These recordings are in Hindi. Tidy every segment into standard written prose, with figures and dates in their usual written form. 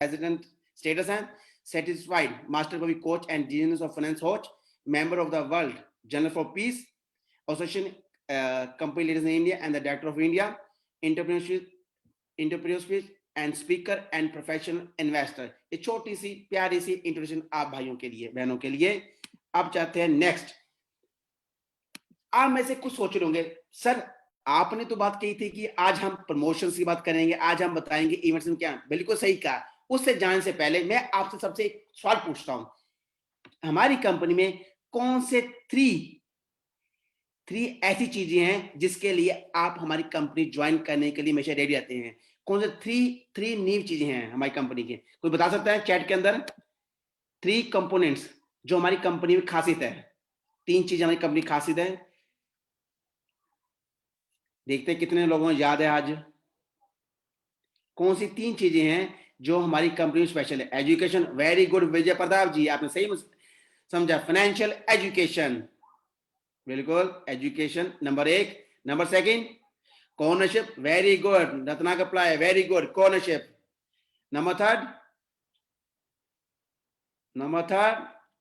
resident status and certified master Bobby coach and genius of finance coach, member of the World Journal for Peace Association, company leaders in India and the director of India entrepreneurship and speaker and professional investor. ये छोटी सी प्यारी सी इंट्रोडक्शन आप भाइयों के लिए, बहनों के लिए। अब चाहते हैं नेक्स्ट। आप में से कुछ सोच रहे होंगे, सर आपने तो बात कही थी कि आज हम प्रमोशन की बात करेंगे, आज हम बताएंगे इवेंट्स में क्या। बिल्कुल सही कहा। उससे जाने से पहले मैं आपसे सबसे एक सवाल पूछता हूं, हमारी कंपनी में कौन से थ्री ऐसी चीजें हैं जिसके लिए आप हमारी कंपनी ज्वाइन करने के लिए हमेशा रेडी रहते हैं? कौन से थ्री नीव चीजें हैं हमारी कंपनी के? कोई बता सकता है चैट के अंदर? 3 कंपोनेंट्स जो हमारी कंपनी में खासियत है। 3 चीजें हमारी कंपनी की खासियत है। देखते हैं कितने लोगों को याद है आज। कौन सी 3 चीजें हैं जो हमारी कंपनी में स्पेशल है? Education, very good Vijay Pratap ji, आपने सही समझा। फाइनेंशियल एजुकेशन, बिल्कुल एजुकेशन नंबर 1। नंबर 2 कॉर्नरशिप, वेरी गुड रत्ना कप्लाई, वेरी गुड कॉर्नरशिप। नंबर 3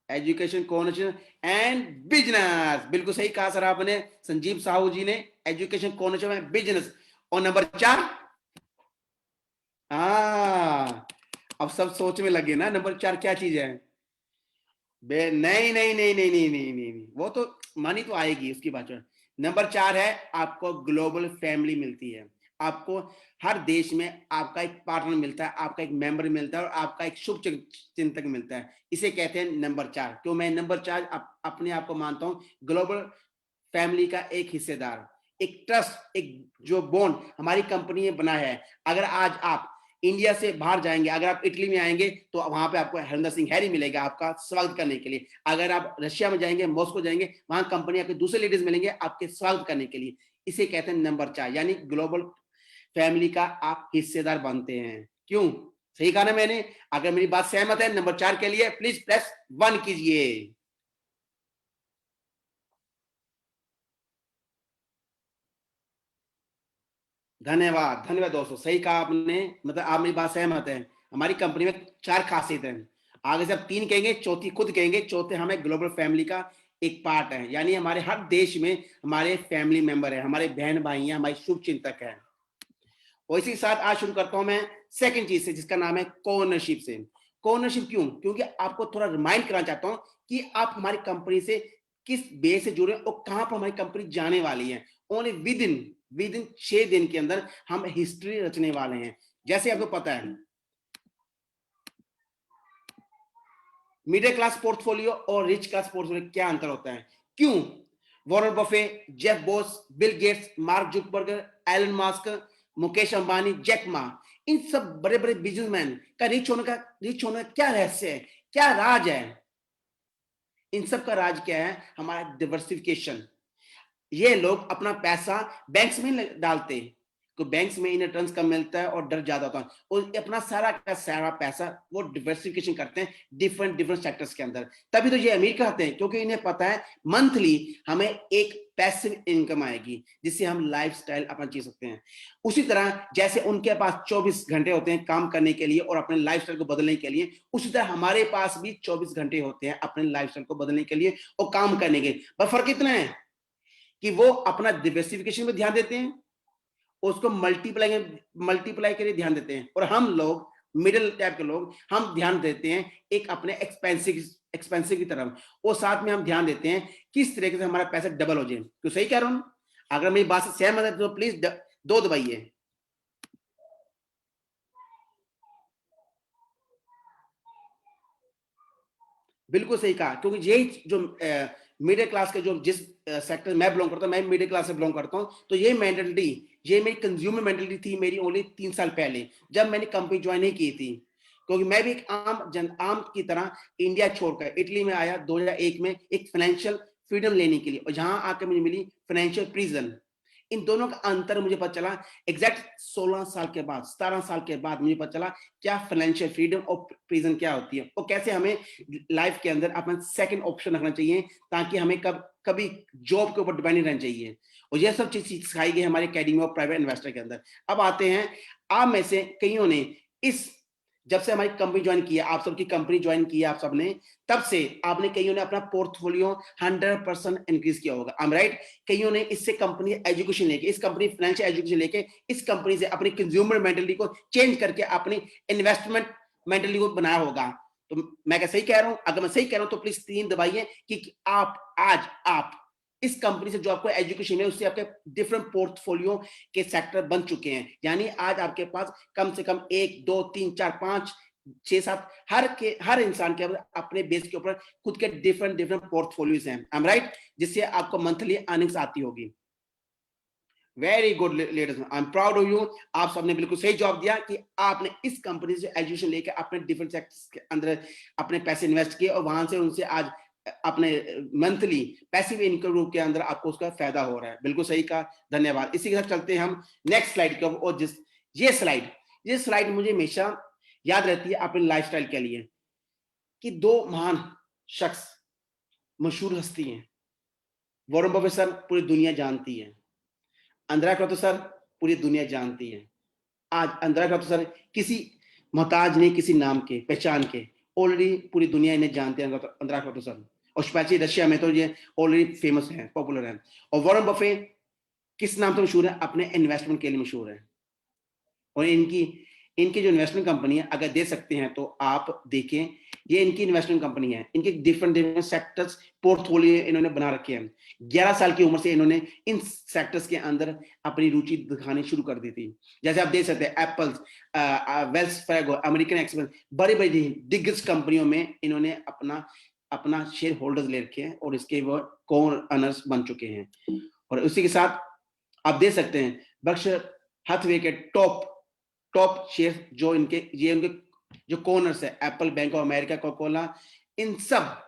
एजुकेशन, कॉर्नरशिप एंड बिजनेस। बिल्कुल सही कहा सर आपने, संजीव साहू जी ने, एजुकेशन, कॉर्नरशिप एंड बिजनेस। और नंबर 4, अब सब सोच में लगे ना, नंबर 4 क्या चीज है? नहीं नहीं नहीं नहीं नहीं नहीं नहीं, वो तो मनी तो आएगी उसकी बात। नंबर 4 है आपको ग्लोबल फैमिली मिलती है। आपको हर देश में आपका एक पार्टनर मिलता है, आपका एक मेंबर मिलता है और आपका एक शुभ चिंतक मिलता है। इसे कहते हैं नंबर 4। तो मैं नंबर 4 अपने आप को मानता हूं ग्लोबल फैमिली का एक हिस्सेदार, एक ट्रस्ट, एक जो बॉन्ड हमारी कंपनी ने बना है। अगर आज आप इंडिया से बाहर जाएंगे, अगर आप इटली में आएंगे तो वहां पे आपको हरिंदर सिंह हैरी मिलेगा आपका स्वागत करने के लिए। अगर आप रशिया में जाएंगे, मॉस्को जाएंगे, वहां कंपनी आपके दूसरे लीडर्स मिलेंगे आपके स्वागत करने के लिए। इसे कहते हैं नंबर 4, यानी ग्लोबल फैमिली का आप हिस्सेदार बनते हैं। क्यों? सही कहा ना मैंने? अगर मेरी बात सहमत है नंबर 4 के लिए प्लीज प्रेस 1 कीजिए। धन्यवाद धन्यवाद दोस्तों, सही कहा आपने। मतलब आप मेरी बात सहमत है। हमारी कंपनी में 4 खासियत है। आगे से आप 3 कहेंगे, चौथी खुद कहेंगे, चौथे हमें ग्लोबल फैमिली का एक पार्ट है, यानी हमारे हर देश में हमारे फैमिली मेंबर है, हमारे बहन भाई हैं, हमारे शुभ चिंतक है। और इसी के साथ आज शुरू करता हूं मैं सेकंड चीज से, जिसका नाम है कोओनरशिप से। कोओनरशिप क्यों? क्योंकि आपको थोड़ा रिमाइंड कराना चाहता हूं कि आप हमारी कंपनी से किस बेस से जुड़े और कहां पर हमारी कंपनी जाने वाली है। ओनली विद इन 6 दिन के अंदर हम हिस्ट्री रचने वाले हैं। जैसे आपको पता है मिडिल क्लास पोर्टफोलियो और रिच क्लास पोर्टफोलियो क्या अंतर होता है? क्यों Warren Buffett, Jeff Bezos, Bill Gates, Mark Zuckerberg, Elon Musk, Mukesh Ambani, Jack Ma, इन सब बड़े बड़े बिजनेसमैन का रिच होने का क्या रहस्य है, क्या राज है? इन सब का राज क्या है? हमारा डिवर्सिफिकेशन। ये लोग अपना पैसा बैंक्स में डालते, तो बैंक्स में इन्हें रिटर्न्स कम मिलता है और डर ज्यादा होता है, और अपना सारा का सारा पैसा वो डिवर्सिफिकेशन करते हैं डिफरेंट सेक्टर्स के अंदर। तभी तो ये अमीर कहते हैं, क्योंकि इन्हें पता है मंथली हमें एक पैसिव इनकम आएगी जिससे हम लाइफस्टाइल अपना जी सकते हैं। उसी तरह जैसे उनके पास 24 घंटे होते हैं काम करने के लिए और अपने लाइफस्टाइल को बदलने के लिए, उसी तरह हमारे पास भी 24 घंटे होते हैं अपने लाइफस्टाइल को बदलने के लिए और काम करने के लिए। पर फर्क इतना है कि वो अपना डिवर्सिफिकेशन में ध्यान देते हैं, उसको मल्टीप्लाई के लिए ध्यान देते हैं, और हम लोग मिडिल टाइप के लोग हम ध्यान देते हैं एक अपने एक्सपेंसिव की तरफ, और साथ में हम ध्यान देते हैं किस तरीके से हमारा पैसा डबल हो जाए। तो सही कह रहा हूं? अगर मेरी बात से सहमत है तो प्लीज 2 दबाइए। बिल्कुल सही कहा, क्योंकि यही जो मिडिल क्लास के जो जिस सेक्टर मैं बिलोंग करता हूँ, मैं मिडिल क्लास से बिलोंग करता हूँ, तो ये मेंटेलिटी, ये मेरी कंज्यूमर मेंटेलिटी थी मेरी ओनली 3 साल पहले जब मैंने कंपनी ज्वाइन नहीं की थी। क्योंकि मैं भी एक आम की तरह इंडिया छोड़कर इटली में आया 2001 में एक फाइनेंशियल फ्रीडम लेने के लिए, और जहां आकर मुझे मिली फाइनेंशियल प्रिजन। इन दोनों का अंतर मुझे पता चला एग्जैक्ट 16 साल के बाद, 17 साल के बाद मुझे पता चला क्या फाइनेंशियल फ्रीडम और प्रिजन क्या होती है, और कैसे हमें लाइफ के अंदर अपना सेकंड ऑप्शन रखना चाहिए ताकि हमें कभी जॉब के ऊपर डिपेंड नहीं रहना चाहिए। और यह सब चीज सिखाई गई हमारे एकेडमी ऑफ प्राइवेट इन्वेस्टर के अंदर। अब आते हैं, आप में से कईयों ने इस जब से हमारी कंपनी ज्वाइन की है, आप सबकी कंपनी ज्वाइन की है आप सबने, तब से आपने कईयों ने अपना पोर्टफोलियो 100% इंक्रीज किया होगा। I am right? कईयों ने इससे कंपनी एजुकेशन लेके, इस कंपनी फाइनेंशियल एजुकेशन लेके, इस कंपनी से अपनी कंज्यूमर मेंटालिटी को चेंज करके अपनी इन्वेस्टमेंट मेंटालिटी को बनाया होगा। तो मैं क्या सही कह रहा हूं? अगर मैं सही कह रहा हूं तो प्लीज 3 दबाइए कि आप इस कंपनी से जो आपको एजुकेशन है उससे आपके डिफरेंट पोर्टफोलियो के सेक्टर बन चुके हैं। यानी आज आपके पास कम से कम 1 2 3 4 5 6 7 हर इंसान के अपने बेस के ऊपर खुद के डिफरेंट पोर्टफोलियोज हैं। I am right? जिससे आपको मंथली अर्निंग्स आती होगी। Very good ladies, I am proud of you. आप सबने बिल्कुल सही जवाब दिया कि आपने इस कंपनी से एजुकेशन लेकर अपने डिफरेंट सेक्टर्स के अंदर अपने पैसे इन्वेस्ट किए और वहां से उनसे आज अपने मंथली पैसिव इनकम रूप के अंदर आपको उसका फायदा हो रहा है। बिल्कुल सही कहा, धन्यवाद। इसी के साथ चलते हैं हम नेक्स्ट स्लाइड की ओर। और ये स्लाइड मुझे हमेशा याद रहती है अपने लाइफस्टाइल के लिए, कि 2 महान शख्स, मशहूर हस्ती हैं। वॉरेन बफेट सर पूरी दुनिया जानती है, अंद्रा क्रतो सर पूरी दुनिया जानती है। आज अंद्रा क्रतो सर किसी मोहताज नहीं, किसी नाम के, पहचान के, ऑलरेडी पूरी दुनिया इन्हें जानते हैं, अंद्रा क्रतो सर। और स्पेशली रशिया में तो ये ऑलरेडी फेमस है, पॉपुलर है। और वॉरेन बफेट किस नाम से मशहूर है? अपने इन्वेस्टमेंट के लिए मशहूर है। और इनकी जो इन्वेस्टमेंट कंपनी है, अगर दे सकते हैं तो आप देखें, ये इनकी इन्वेस्टमेंट कंपनी है। इनके डिफरेंट सेक्टर्स पोर्टफोलियो इन्होंने बना रखे हैं। 11 साल की उम्र से इन्होंने इन सेक्टर्स के अंदर अपनी रुचि दिखानी शुरू कर दी थी। जैसे आप देख सकते हैं Apple, Wells Fargo, American express, बड़ी बड़ी दिग्गज कंपनियों में इन्होंने अपना शेयर होल्डर्स ले रखे हैं और इसके वो को ओनर्स बन चुके हैं। और उसी के साथ आप देख सकते हैं बर्कशायर हैथवे के टॉप शेयर जो उनके जो कोनर्स है, Apple, Bank of America, Coca-Cola, इन सब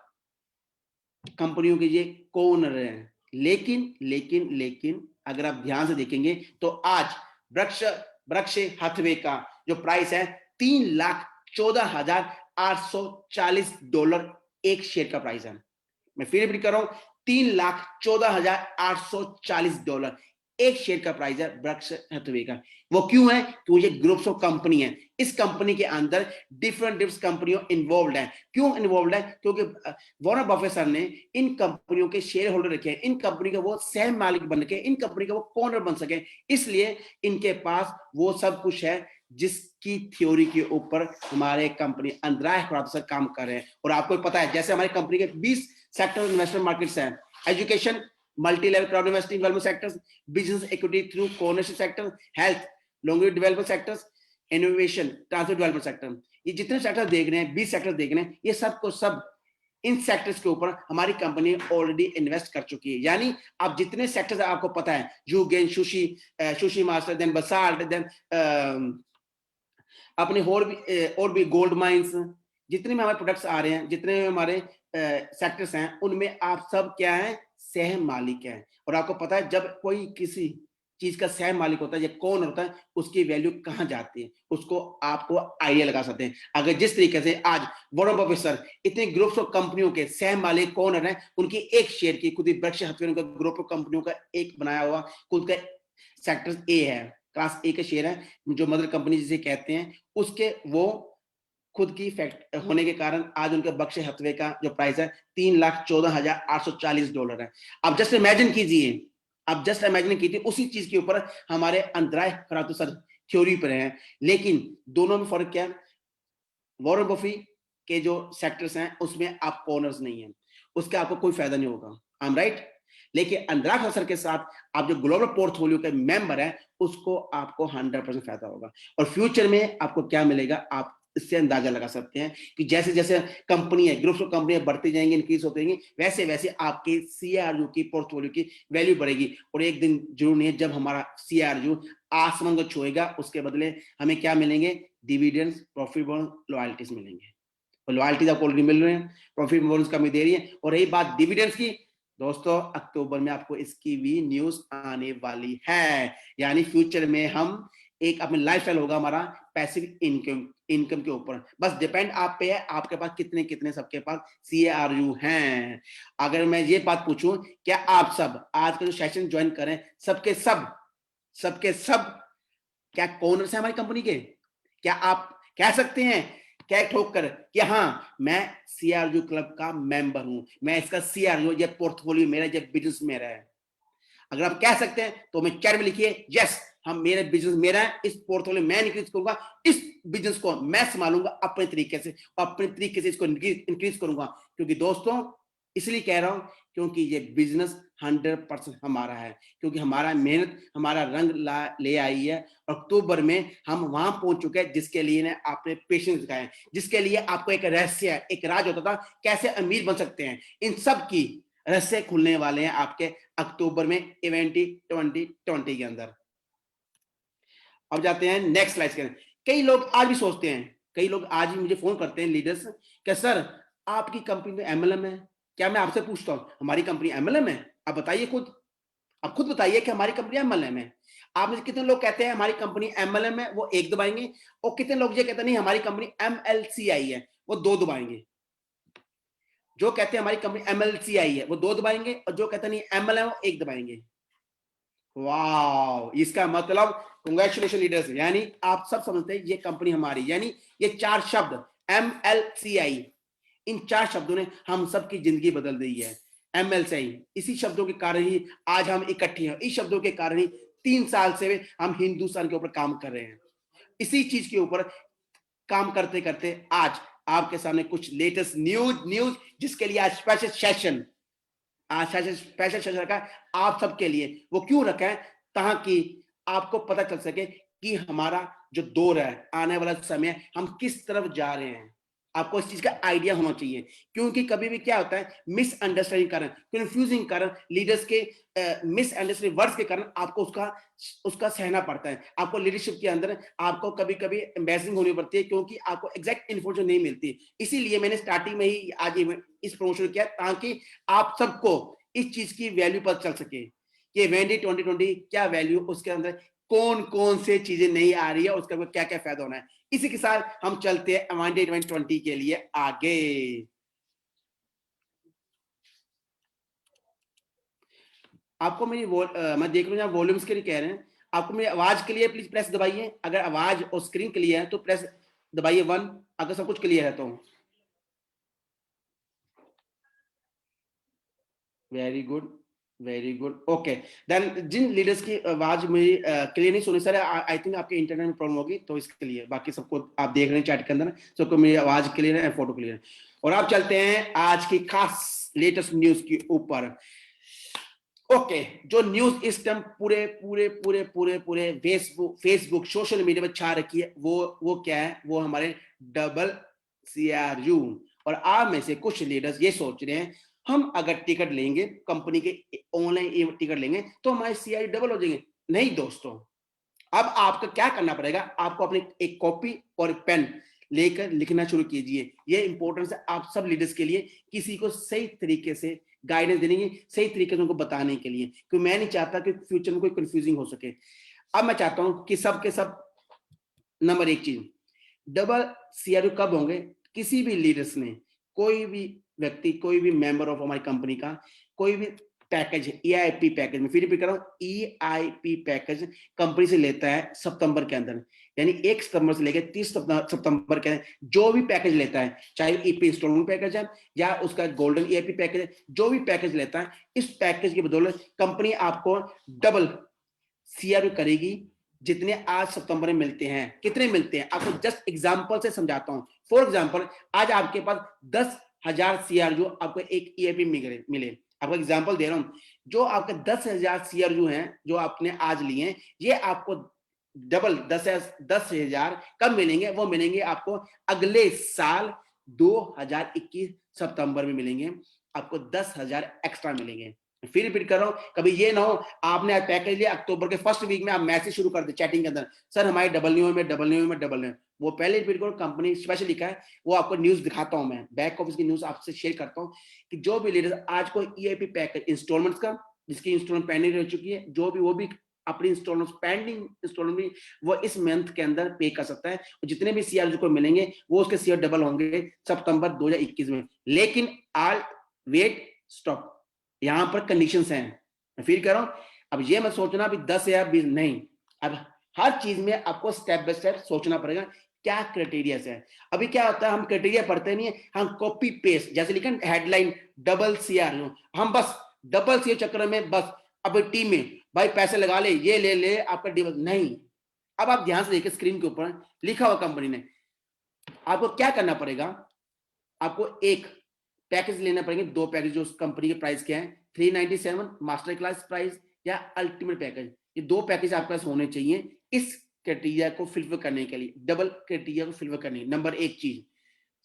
कंपनियों के ये कोनर हैं। लेकिन अगर आप ध्यान से देखेंगे तो आज बर्कशायर हैथवे का जो प्राइस है $3,14,840 एक शेयर का प्राइस है। मैं फिर रिपीट कर रहा हूं, $3,14,840 एक शेयर का प्राइस है बर्कशायर हैथवे का। वो क्यों है? क्योंकि ये ग्रुप्स ऑफ कंपनी है। इस कंपनी के अंदर डिफरेंट कंपनियों इन्वॉल्व है। क्यों इन्वॉल्व है? क्योंकि वॉरेन बफेट सर ने इन कंपनियों के शेयर होल्डर रखे हैं, इन कंपनी का वो सह मालिक बन के, इन कंपनी का वो कॉर्नर बन सके, इसलिए इनके पास वो सब कुछ है जिसकी थ्योरी के ऊपर हमारे कंपनी अंद्राय होरातो सर काम कर रहे हैं। और आपको पता है, जैसे हमारी कंपनी के 20 सेक्टर इन्वेस्टमेंट मार्केट्स हैं, education, multi level crowd investing development sectors, business equity through coordination sector, health, long development sectors, innovation, transport development sector, ये जितने सेक्टर देख रहे हैं, 20 सेक्टर देख रहे हैं, ये सब को सब इन सेक्टर्स के ऊपर हमारी कंपनी ऑलरेडी इन्वेस्ट कर चुकी है। यानी आप जितने सेक्टर्स आपको पता है, Yugen, sushi master, then basalt, then अपने और भी गोल्ड माइंस, जितने भी हमारे प्रोडक्ट्स आ रहे हैं, जितने हमारे सेक्टर्स हैं, उनमें आप सब क्या है? सह मालिक हैं। और आपको पता है जब कोई किसी चीज का सह मालिक होता है, या कौन होता है, उसकी वैल्यू कहां जाती है, उसको आपको आइडिया लगा सकते हैं। अगर जिस तरीके से आज वॉरेन बफेट सर इतने ग्रुप्स ऑफ कंपनियों के सह मालिक कौन है, उनकी एक शेयर की खुद ही बर्कशायर हैथवे का ग्रुप ऑफ कंपनियों का एक बनाया हुआ खुद का सेक्टर ए है, क्लास ए का शेयर है, जो मदर कंपनी जिसे कहते हैं, उसके वो खुद की फैक्ट होने के कारण आज उनके बर्कशायर हैथवे का जो प्राइस है $3,14,840 है। अब जस्ट इमेजिन कीजिए उसी चीज के ऊपर हमारे अंद्राय होरातो सर थ्योरी पर हैं। लेकिन दोनों में फर्क क्या है? वॉरेन बफेट के जो सेक्टर्स हैं उसमें आप कॉर्नर्स नहीं है, उसका आपको कोई फायदा नहीं होगा। I am right? लेकिन अंद्राय होरातो सर के साथ आप जो ग्लोबल पोर्टफोलियो के मेंबर है, उसको आपको 100% फायदा होगा। और फ्यूचर में आपको क्या मिलेगा, आप इससे अंदाजा लगा सकते हैं कि जैसे जैसे कंपनी है, ग्रुप्स ऑफ कंपनियां बढ़ती जाएंगी, इंक्रीज होती जाएंगी, वैसे वैसे आपकी सीआरयू की पोर्टफोलियो की वैल्यू बढ़ेगी। और एक दिन जरूर नहीं है जब हमारा सीआरयू आसमान को छुएगा, उसके बदले हमें क्या मिलेंगे? डिविडेंड्स, प्रॉफिट बोनस, लॉयल्टीज मिलेंगे। और लॉयल्टीज आपको ऑलरेडी मिल रहे हैं, प्रॉफिट बोनस कमी दे रही है। और रही बात डिविडेंड्स की, दोस्तों अक्टूबर में आपको इसकी भी न्यूज आने वाली है। यानी फ्यूचर में हम एक अपने लाइफस्टाइल होगा हमारा पैसिव इनकम के ऊपर। बस डिपेंड आप पे है, आपके पास कितने सबके पास सीआरयू हैं। अगर मैं ये बात पूछूं, क्या आप सब आज का जो सेशन ज्वाइन करें, सबके सब क्या कॉर्नर्स है हमारी कंपनी के? क्या कह सकते हैं क्या ठोक कर कि हाँ मैं सीआरयू क्लब का मेंबर हूं, मैं इसका सीआरयू, ये पोर्टफोलियो मेरा, ये बिजनेस मेरा है। अगर आप कह सकते हैं तो मैं चैट में लिखिए यस हम मेरे बिजनेस मेरा है, इस पोर्टफोलियो मैं इंक्रीज करूंगा, इस बिजनेस को मैं संभालूंगा अपने तरीके से, अपने तरीके से इसको इंक्रीज करूंगा। क्योंकि दोस्तों इसलिए कह रहा हूं क्योंकि ये बिजनेस 100% हमारा है, क्योंकि हमारा मेहनत हमारा रंग ले आई है। अक्टूबर में हम वहां पहुंच चुके हैं जिसके लिए ने आपने पेशेंस दिखाए, जिसके लिए आपको एक रहस्य है, एक राज होता था कैसे अमीर बन सकते हैं, इन सब की रहस्य खुलने वाले हैं आपके अक्टूबर में इवेंट 2020 के अंदर। अब जाते हैं नेक्स्ट स्लाइड के। कई लोग आज भी सोचते हैं, कई लोग आज भी मुझे फोन करते हैं लीडर्स, क्या सर आपकी कंपनी में एमएलएम है क्या? मैं आपसे पूछता हूं हमारी कंपनी एमएलएम है? आप बताइए खुद, आप खुद बताइए कि हमारी कंपनी एमएलएम है। आप में कितने लोग कहते हैं हमारी कंपनी एमएलएम है, वो एक दबाएंगे, और कितने लोग ये कहते हैं नहीं हमारी कंपनी एमएलसीआई है, वो दो दबाएंगे। जो कहते हैं हमारी कंपनी एमएलसीआई है वो दो दबाएंगे, और जो कहते हैं नहीं एमएलएम वो एक दबाएंगे। वाह, इसका मतलब कांग्रेचुलेशन लीडर्स, यानी आप सब समझते हैं ये कंपनी हमारी, यानी ये चार शब्द एमएलसीआई, इन चार शब्दों ने हम सबकी जिंदगी बदल दी है। एमएलसीआई, इसी शब्दों के कारण ही आज हम इकट्ठे हैं, इस शब्दों के कारण ही 3 साल से हम हिंदुस्तान के ऊपर काम कर रहे हैं। इसी चीज के ऊपर काम करते करते आज आपके सामने कुछ लेटेस्ट न्यूज जिसके लिए आज स्पेशल सेशन, आज स्पेशल सेशन रखा है आप सबके लिए। वो क्यों रखा है? ताकि आपको पता चल सके कि हमारा जो दौर है, आने वाला समय, हम किस तरफ जा रहे हैं। आपको इस चीज का आइडिया होना चाहिए, क्योंकि कभी भी क्या होता है मिसअंडरस्टैंडिंग कारण, कंफ्यूजिंग कारण, लीडर्स के मिसअंडरस्टैंडिंग वर्ड्स के कारण आपको उसका सहना पड़ता है। आपको लीडरशिप के अंदर आपको कभी कभी एम्बैसिंग होनी पड़ती है, क्योंकि आपको एग्जैक्ट इन्फॉर्मेशन नहीं मिलती। इसीलिए मैंने स्टार्टिंग में ही आज इस प्रमोशन किया, ताकि आप सबको इस चीज की वैल्यू पता चल सके कि वेंडी 2020 क्या वैल्यू, उसके अंदर कौन कौन से चीजें नहीं आ रही है, उसका क्या क्या फायदा होना है। इसी के साथ हम चलते हैं अवांडे 2020 के लिए आगे। आपको मेरी मैं देख रहा हूँ वॉल्यूम्स के लिए कह रहे हैं, आपको मेरी आवाज के लिए प्लीज प्रेस दबाइए, अगर आवाज और स्क्रीन क्लियर है तो प्रेस दबाइए 1, अगर सब कुछ क्लियर है तो। Very good, very good, okay. Then जिन लीडर्स की आवाज मेरी क्लियर नहीं सुनी, सर आई थिंक आपके इंटरनेट में प्रॉब्लम होगी, तो इसके लिए बाकी सबको आप देख रहे हैं चैट के अंदर, सबको मेरी आवाज क्लियर है, फोटो क्लियर है। और आप चलते हैं आज की खास लेटेस्ट न्यूज के ऊपर। ओके, जो न्यूज इस टाइम पूरे पूरे पूरे पूरे पूरे फेसबुक सोशल मीडिया में छा रखी है, वो क्या है? वो हमारे डबल सीआरयू। और आप में से कुछ लीडर्स ये सोच रहे हैं हम अगर टिकट लेंगे, कंपनी के ऑनलाइन टिकट लेंगे तो हमारे सीआरयू डबल हो जाएंगे। नहीं दोस्तों, अब आपको क्या करना पड़ेगा, आपको अपनी एक कॉपी और पेन लेकर लिखना शुरू कीजिए। ये इंपॉर्टेंस है आप सब लीडर्स के लिए, किसी को सही तरीके से गाइडेंस देने की, सही तरीके से उनको बताने के लिए, क्योंकि मैं नहीं चाहता कि फ्यूचर में कोई कंफ्यूजिंग हो सके। अब मैं चाहता हूं कि सब के सब नंबर एक चीज, डबल सीआरयू कब होंगे? किसी भी लीडर्स ने, कोई भी व्यक्ति, कोई भी मेंबर ऑफ हमारी कंपनी का कोई भी पैकेज, ईआईपी पैकेज, मैं फिर रिपीट कर रहा हूं, ईआईपी पैकेज कंपनी से लेता है सितंबर के अंदर, यानी 1 सितंबर से लेकर 30 सितंबर के जो भी पैकेज लेता है, चाहे ईपी इंस्टॉलमेंट पैकेज है या उसका गोल्डन ईआईपी पैकेज है, जो भी पैकेज लेता है, इस पैकेज की बदौलत कंपनी आपको डबल सीआरयू करेगी, जितने आज सितंबर में मिलते हैं। कितने मिलते हैं आपको जस्ट एग्जांपल से समझाता हूं। फॉर एग्जांपल, आज आपके पास 10,000 सीआरयू आपको एक ईआईपी मिले। आपको एग्जांपल दे रहा हूं, जो आपके 10,000 सीआरयू हैं जो आपने आज लिए हैं, ये आपको डबल 10,000 कब मिलेंगे? वो मिलेंगे आपको अगले साल 2021 सितंबर में मिलेंगे, आपको 10,000 एक्स्ट्रा मिलेंगे। फिर रिपीट कर रहा हूं, कभी ये ना हो आपने आज पैकेज लिया, अक्टूबर के फर्स्ट वीक में आप मैसेज शुरू कर दे चैटिंग के अंदर, सर हमारी डबल न्यू में डबल न्यू में डबल न्यू। वो पहले रिपीट करो, कंपनी स्पेशल लिखा है, वो आपको न्यूज दिखाता हूं, मैं बैक ऑफिस की न्यूज आपसे शेयर करता हूं कि जो भी लीडर आज को ईआईपी पैकेज इंस्टॉलमेंट्स का, जिसकी इंस्टॉलमेंट पेंडिंग रह चुकी है, जो भी वो भी अपनी इंस्टॉलमेंट पेंडिंग इंस्टॉलमेंट वो इस मंथ के अंदर पे कर सकता है, और जितने भी सीआर को मिलेंगे वो उसके सीआर डबल होंगे सितंबर 2021 में। लेकिन आज वेट स्टॉप, यहां पर कंडीशंस हैं, मैं फिर कह रहा हूं, अब ये मत सोचना भी 10 या 20 नहीं, अब हर चीज में आपको स्टेप बाय स्टेप सोचना पड़ेगा क्या क्राइटेरिया है। अभी क्या होता है, हम क्राइटेरिया पढ़ते नहीं है, हम कॉपी पेस्ट, जैसे लिखा हेडलाइन डबल सीआर, हम बस डबल सीआर चक्कर में बस अब टीम में भाई पैसे लगा ले, ये ले ले आपका डबल नहीं। अब आप ध्यान से देखिए स्क्रीन के ऊपर लिखा हुआ कंपनी ने, आपको क्या करना पड़ेगा, आपको एक पैकेज लेना पड़ेंगे, दो पैकेज जो उस कंपनी के प्राइस क्या है, 397 मास्टर क्लास प्राइस या अल्टीमेट पैकेज, ये दो पैकेज आपके पास होने चाहिए इस क्राइटेरिया को फिलफिल करने के लिए, डबल क्राइटेरिया को फिलफिल करने, नंबर एक चीज।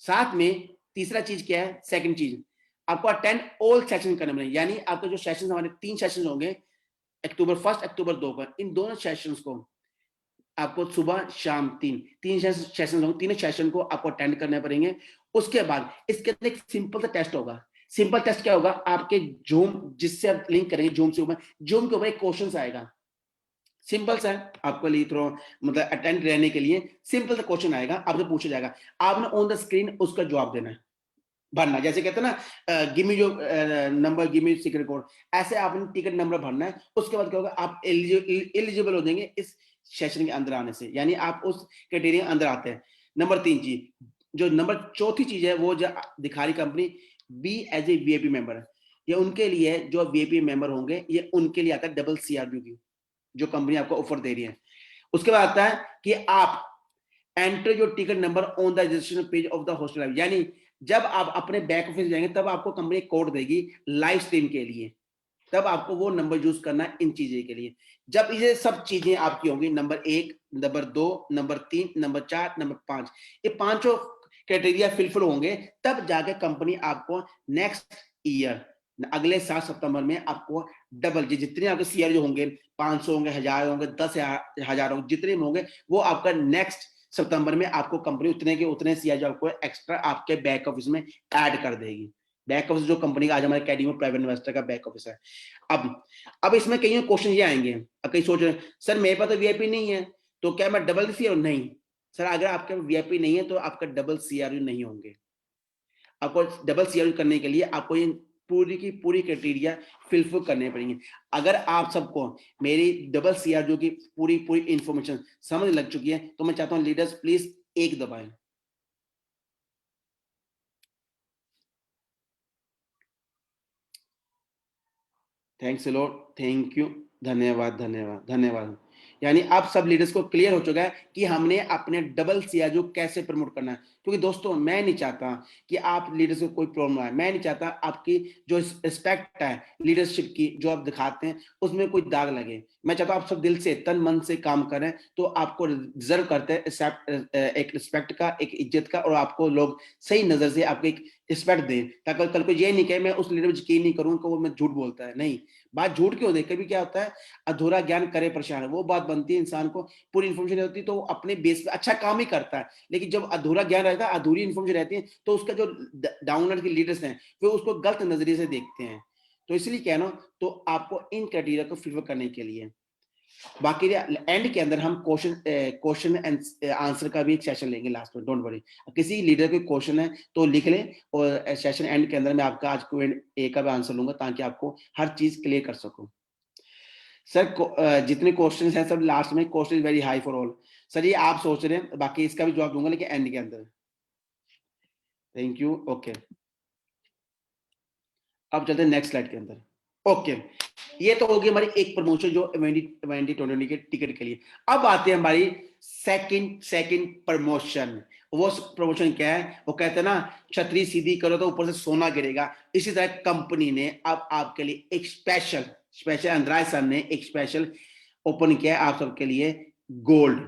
साथ में तीसरा चीज क्या है, सेकंड चीज, आपको अटेंड ऑल सेशन करने पड़ेंगे, यानी आपके जो सेशन हमारे 3 सेशन होंगे, अक्टूबर 1, अक्टूबर 2 का, इन दोनों सेशंस को आपको सुबह शाम तीन सेशन होंगे, तीनों सेशन को आपको अटेंड करने पड़ेंगे। उसके बाद इसके अंदर एक सिंपल सा टेस्ट होगा। सिंपल टेस्ट क्या होगा, आपके जूम जिससे आप लिंक करेंगे जूम से ऊपर, जूम के ऊपर एक क्वेश्चन आएगा, सिंपल सा है आपके लिए, थोड़ा मतलब अटेंड रहने के लिए सिंपल सा क्वेश्चन आएगा, आपसे पूछा जाएगा, आपने ऑन द स्क्रीन उसका जवाब देना है, भरना, जैसे कहते हैं ना गिमी जो नंबर गिमी सीक्रेट कोड, ऐसे आपने टिकट नंबर भरना है। उसके बाद क्या होगा, आप एलिजिबल हो जाएंगे इस सेशन के अंदर आने से, यानी आप उस क्राइटेरिया अंदर आते हैं। नंबर 3 चीज, जो नंबर चौथी चीज है, वो जो दिखा रही company, be as a VIP member, ये उनके लिए जो वीआईपी मेंबर होंगे, ये उनके लिए आता है डबल सीआरबी की, जो कंपनी आपको ऑफर दे रही है। उसके बाद आता है कि आप enter your ticket number on the registration page of the hostel, यानी जब आप अपने बैक ऑफिस जाएंगे तब आपको कंपनी कोड देगी लाइव स्ट्रीम के लिए, तब आपको वो नंबर यूज करना है इन चीजें के लिए। जब ये सब चीजें आपकी होंगी, number 1, number 2, number 3, number 4, number 5, ये पांचों क्राइटेरिया फिलफिल होंगे, तब जाके कंपनी आपको नेक्स्ट ईयर अगले साल सितंबर में आपको डबल जितने आपके सीआर जो होंगे, 500 होंगे, 1000 होंगे, 10,000 होंगे, जितने होंगे वो आपका नेक्स्ट सितंबर में आपको कंपनी उतने के उतने सीआर जो आपको एक्स्ट्रा आपके बैक ऑफिस में ऐड कर देगी। बैक ऑफिस जो कंपनी का आज हमारे अकेडमी प्राइवेट इन्वेस्टर का बैक ऑफिस है। अब इसमें कई क्वेश्चन ये आएंगे, अब कई सोच रहे हैं सर मेरे पास तो वीआईपी नहीं है, तो क्या मैं डबल सीआर, नहीं सर, अगर आपके वीआईपी नहीं है तो आपका डबल सीआर नहीं होंगे। आपको डबल सीआर करने के लिए आपको ये पूरी की पूरी क्राइटेरिया फिलफिल करने पड़ेंगे। अगर आप सबको मेरी डबल सीआर जो की पूरी पूरी इंफॉर्मेशन समझ लग चुकी है, तो मैं चाहता हूं लीडर्स प्लीज एक दबाएं। थैंक्स लॉर्ड, थैंक यू, धन्यवाद धन्यवाद धन्यवाद। यानी अब सब लीडर्स को क्लियर हो चुका है कि हमने अपने डबल सीआरओ कैसे प्रमोट करना है। क्योंकि दोस्तों मैं नहीं चाहता कि आप लीडर्स को कोई प्रॉब्लम आए, मैं नहीं चाहता आपकी जो रिस्पेक्ट है लीडरशिप की जो आप दिखाते हैं उसमें कोई दाग लगे। मैं चाहता हूं आप सब दिल से तन मन से काम करें, तो आपको डिजर्व करते हैं एक रिस्पेक्ट का, एक इज्जत का, और आपको लोग सही नजर से आपको एक रिस्पेक्ट दें, ताकि कल को ये नहीं कहे मैं उस लीडर पर यकीन नहीं करूँ कि वो मैं झूठ बोलता है। नहीं, बात झूठ क्यों दे, कभी क्या होता है अधूरा ज्ञान करे परेशान है, वो बात बनती है, इंसान को पूरी इन्फॉर्मेशन होती है तो अपने बेस पे अच्छा काम ही करता है। लेकिन जब अधूरा ज्ञान रहता है, अधूरी इन्फॉर्मेशन रहती है, तो उसका जो डाउनर के लीडर्स हैं वो उसको गलत नजरिए से देखते हैं। तो इसलिए कहना, तो आपको इन क्राइटेरिया को फिलफिल करने के लिए, बाकी एंड के अंदर हम क्वेश्चन एंड आंसर का भी एक सेशन लेंगे लास्ट में, डोंट वरी। किसी लीडर के क्वेश्चन है तो लिख लें, और सेशन एंड के अंदर मैं आपका आज Q&A का भी आंसर लूंगा, ताकि आपको हर चीज क्लियर कर सकूं। सर जितने क्वेश्चन हैं सब लास्ट में, question is very high for all. Sir ये आप सोच रहे हैं, बाकी इसका भी जवाब दूंगा लेकिन एंड के अंदर। Thank you, okay. अब चलते हैं नेक्स्ट स्लाइड के अंदर। ओके, ये तो होगी हमारी एक प्रमोशन जो इवेंटी टोर्नामेंट के टिकट के लिए। अब आते हैं हमारी सेकंड प्रमोशन। वो प्रमोशन क्या है, वो कहते हैं ना छतरी सीधी करो तो ऊपर से सोना गिरेगा। इसी तरह कंपनी ने अब आपके लिए एक स्पेशल अंद्राय सर ने एक स्पेशल ओपन किया है आप सबके लिए, गोल्ड।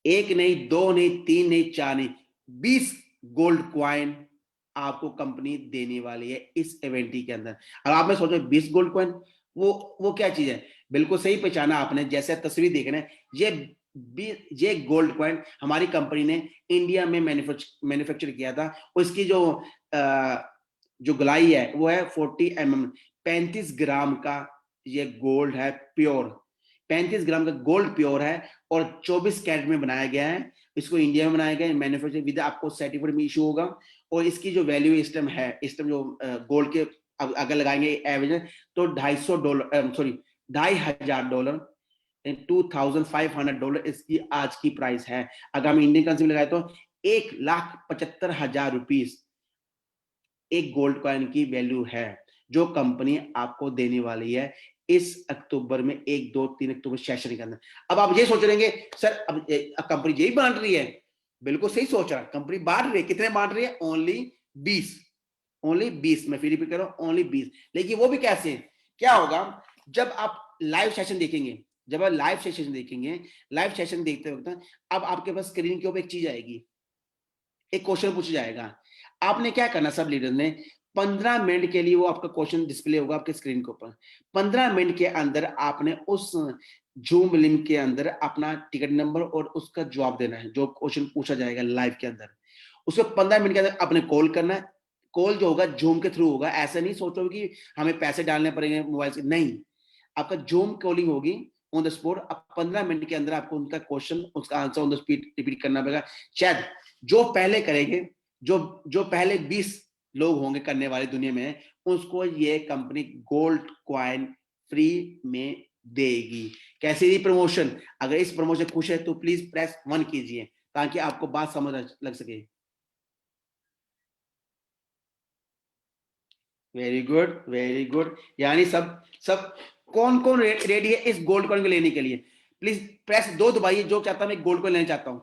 एक नहीं, दो नहीं, तीन नहीं, चार नहीं, 20 गोल्ड क्वाइन आपको कंपनी देने वाली है इस इवेंट के अंदर। अब आप में सोचो 20 गोल्ड कॉइन, वो क्या चीज है, बिल्कुल सही पहचाना आपने, जैसे तस्वीर देख रहे हैं, ये गोल्ड कॉइन हमारी कंपनी ने इंडिया में मैन्युफैक्चर किया था। उसकी जो गलाई है वो है 40 mm, 35 ग्राम का ये गोल्ड है प्योर, 35 ग्राम का गोल्ड प्योर है, और 24 कैरेट में बनाया गया है। इसको इंडिया में बनाया गया है, मैन्युफैक्चर विद आपको सर्टिफिकेट में इशू होगा। और इसकी जो वैल्यू इस टाइम है, इस टाइम जो गोल्ड के अगर लगाएंगे एवरेज तो $250, सॉरी $2,500 $2,500 इसकी आज की प्राइस है। अगर हम इंडियन करेंसी में लगाए तो 1,75,000 रुपीज एक गोल्ड कॉइन की वैल्यू है, जो कंपनी आपको देने वाली है इस अक्टूबर में, 1, 2, 3 अक्टूबर सेशन के अंदर। अब आप ये सोच रहे हैं सर अब कंपनी यही बांट रही है, बिल्कुल सही सोच रहा है, कंपनी बांट रही है। कितने बांट रही है? Only 20, only 20। मैं फिर रिपीट कर रहा हूं, ओनली 20। लेकिन वो भी कैसे? क्या होगा जब आप लाइव सेशन देखेंगे, जब आप लाइव सेशन देखेंगे, लाइव सेशन देखते वक्त अब आपके पास स्क्रीन के ऊपर एक चीज आएगी, एक क्वेश्चन पूछा जाएगा। आपने क्या करना, सब लीडर ने 15 मिनट के लिए वो आपका क्वेश्चन डिस्प्ले होगा आपके स्क्रीन के ऊपर। 15 मिनट के अंदर आपने उस जूम लिंक के अंदर अपना टिकट नंबर और उसका जवाब देना है, जो क्वेश्चन पूछा जाएगा लाइव के अंदर। उसको 15 मिनट के अंदर आपने कॉल करना है। कॉल जो होगा जूम के थ्रू होगा। ऐसा नहीं सोचो कि हमें पैसे डालने पड़ेंगे मोबाइल से, नहीं, आपका जूम कॉलिंग होगी ऑन द स्पॉट। अब 15 मिनट के अंदर आपको उनका क्वेश्चन, उसका answer on the spot repeat करना पड़ेगा। शायद जो पहले करेंगे, जो पहले 20 लोग होंगे करने वाले दुनिया में, उसको ये कंपनी गोल्ड कॉइन फ्री में देगी। कैसी ये प्रमोशन? अगर इस प्रमोशन खुश है तो प्लीज प्रेस 1 कीजिए ताकि आपको बात समझ लग सके। Very good, very good. यानी सब सब कौन कौन रेडी है इस गोल्ड कॉइन को लेने के लिए? प्लीज प्रेस 2 दबाइए जो चाहता मैं गोल्ड कॉइन लेना चाहता हूं।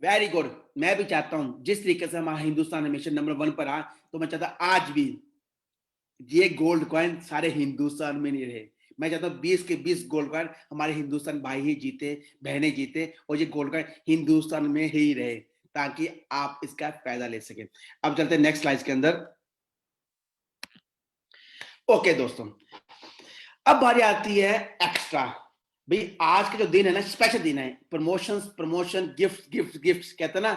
Very good. मैं भी चाहता हूं जिस तरीके से हमारा हिंदुस्तान हमेशा नंबर 1 पर आ, तो मैं चाहता आज भी ये गोल्ड कॉइन सारे हिंदुस्तान में नहीं रहे। मैं चाहता हूँ 20 के 20 गोल्ड कॉइन हमारे हिंदुस्तान भाई ही जीते, बहनें जीते, और ये गोल्ड कॉइन हिंदुस्तान में ही रहे ताकि आप इसका फायदा ले सके। अब चलते हैं नेक्स्ट स्लाइड के अंदर। ओके दोस्तों, अब बारी आती है एक्स्ट्रा। भाई आज का जो दिन है ना, स्पेशल दिन है। Promotions, promotion, gift gift gift, कहते हैं ना,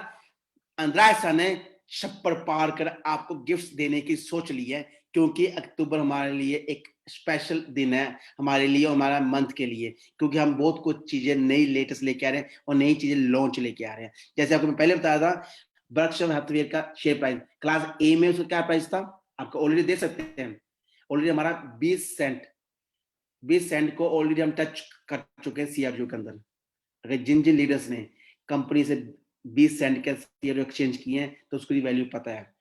अंद्रायसा ने छप्पर पार कर आपको गिफ्ट देने की सोच ली है, क्योंकि अक्टूबर हमारे लिए एक स्पेशल दिन है, हमारे लिए, हमारा मंथ के लिए, क्योंकि हम बहुत कुछ चीजें नई लेटेस्ट लेके आ रहे हैं और नई चीजें लॉन्च लेके आ रहे हैं। जैसे आपको मैं पहले बताया था, बर्कशायर हैथवे का शेयर प्राइस क्लास ए में उसका क्या प्राइस था, आपको ऑलरेडी दे सकते हैं। ऑलरेडी हमारा 20 सेंट को ऑलरेडी हम टच कर चुके हैं सीआरयू के अंदर। अगर जिन जिन लीडर्स ने कंपनी से 20 सेंट के सीआरयू एक्सचेंज किए हैं तो उसकी वैल्यू पता है,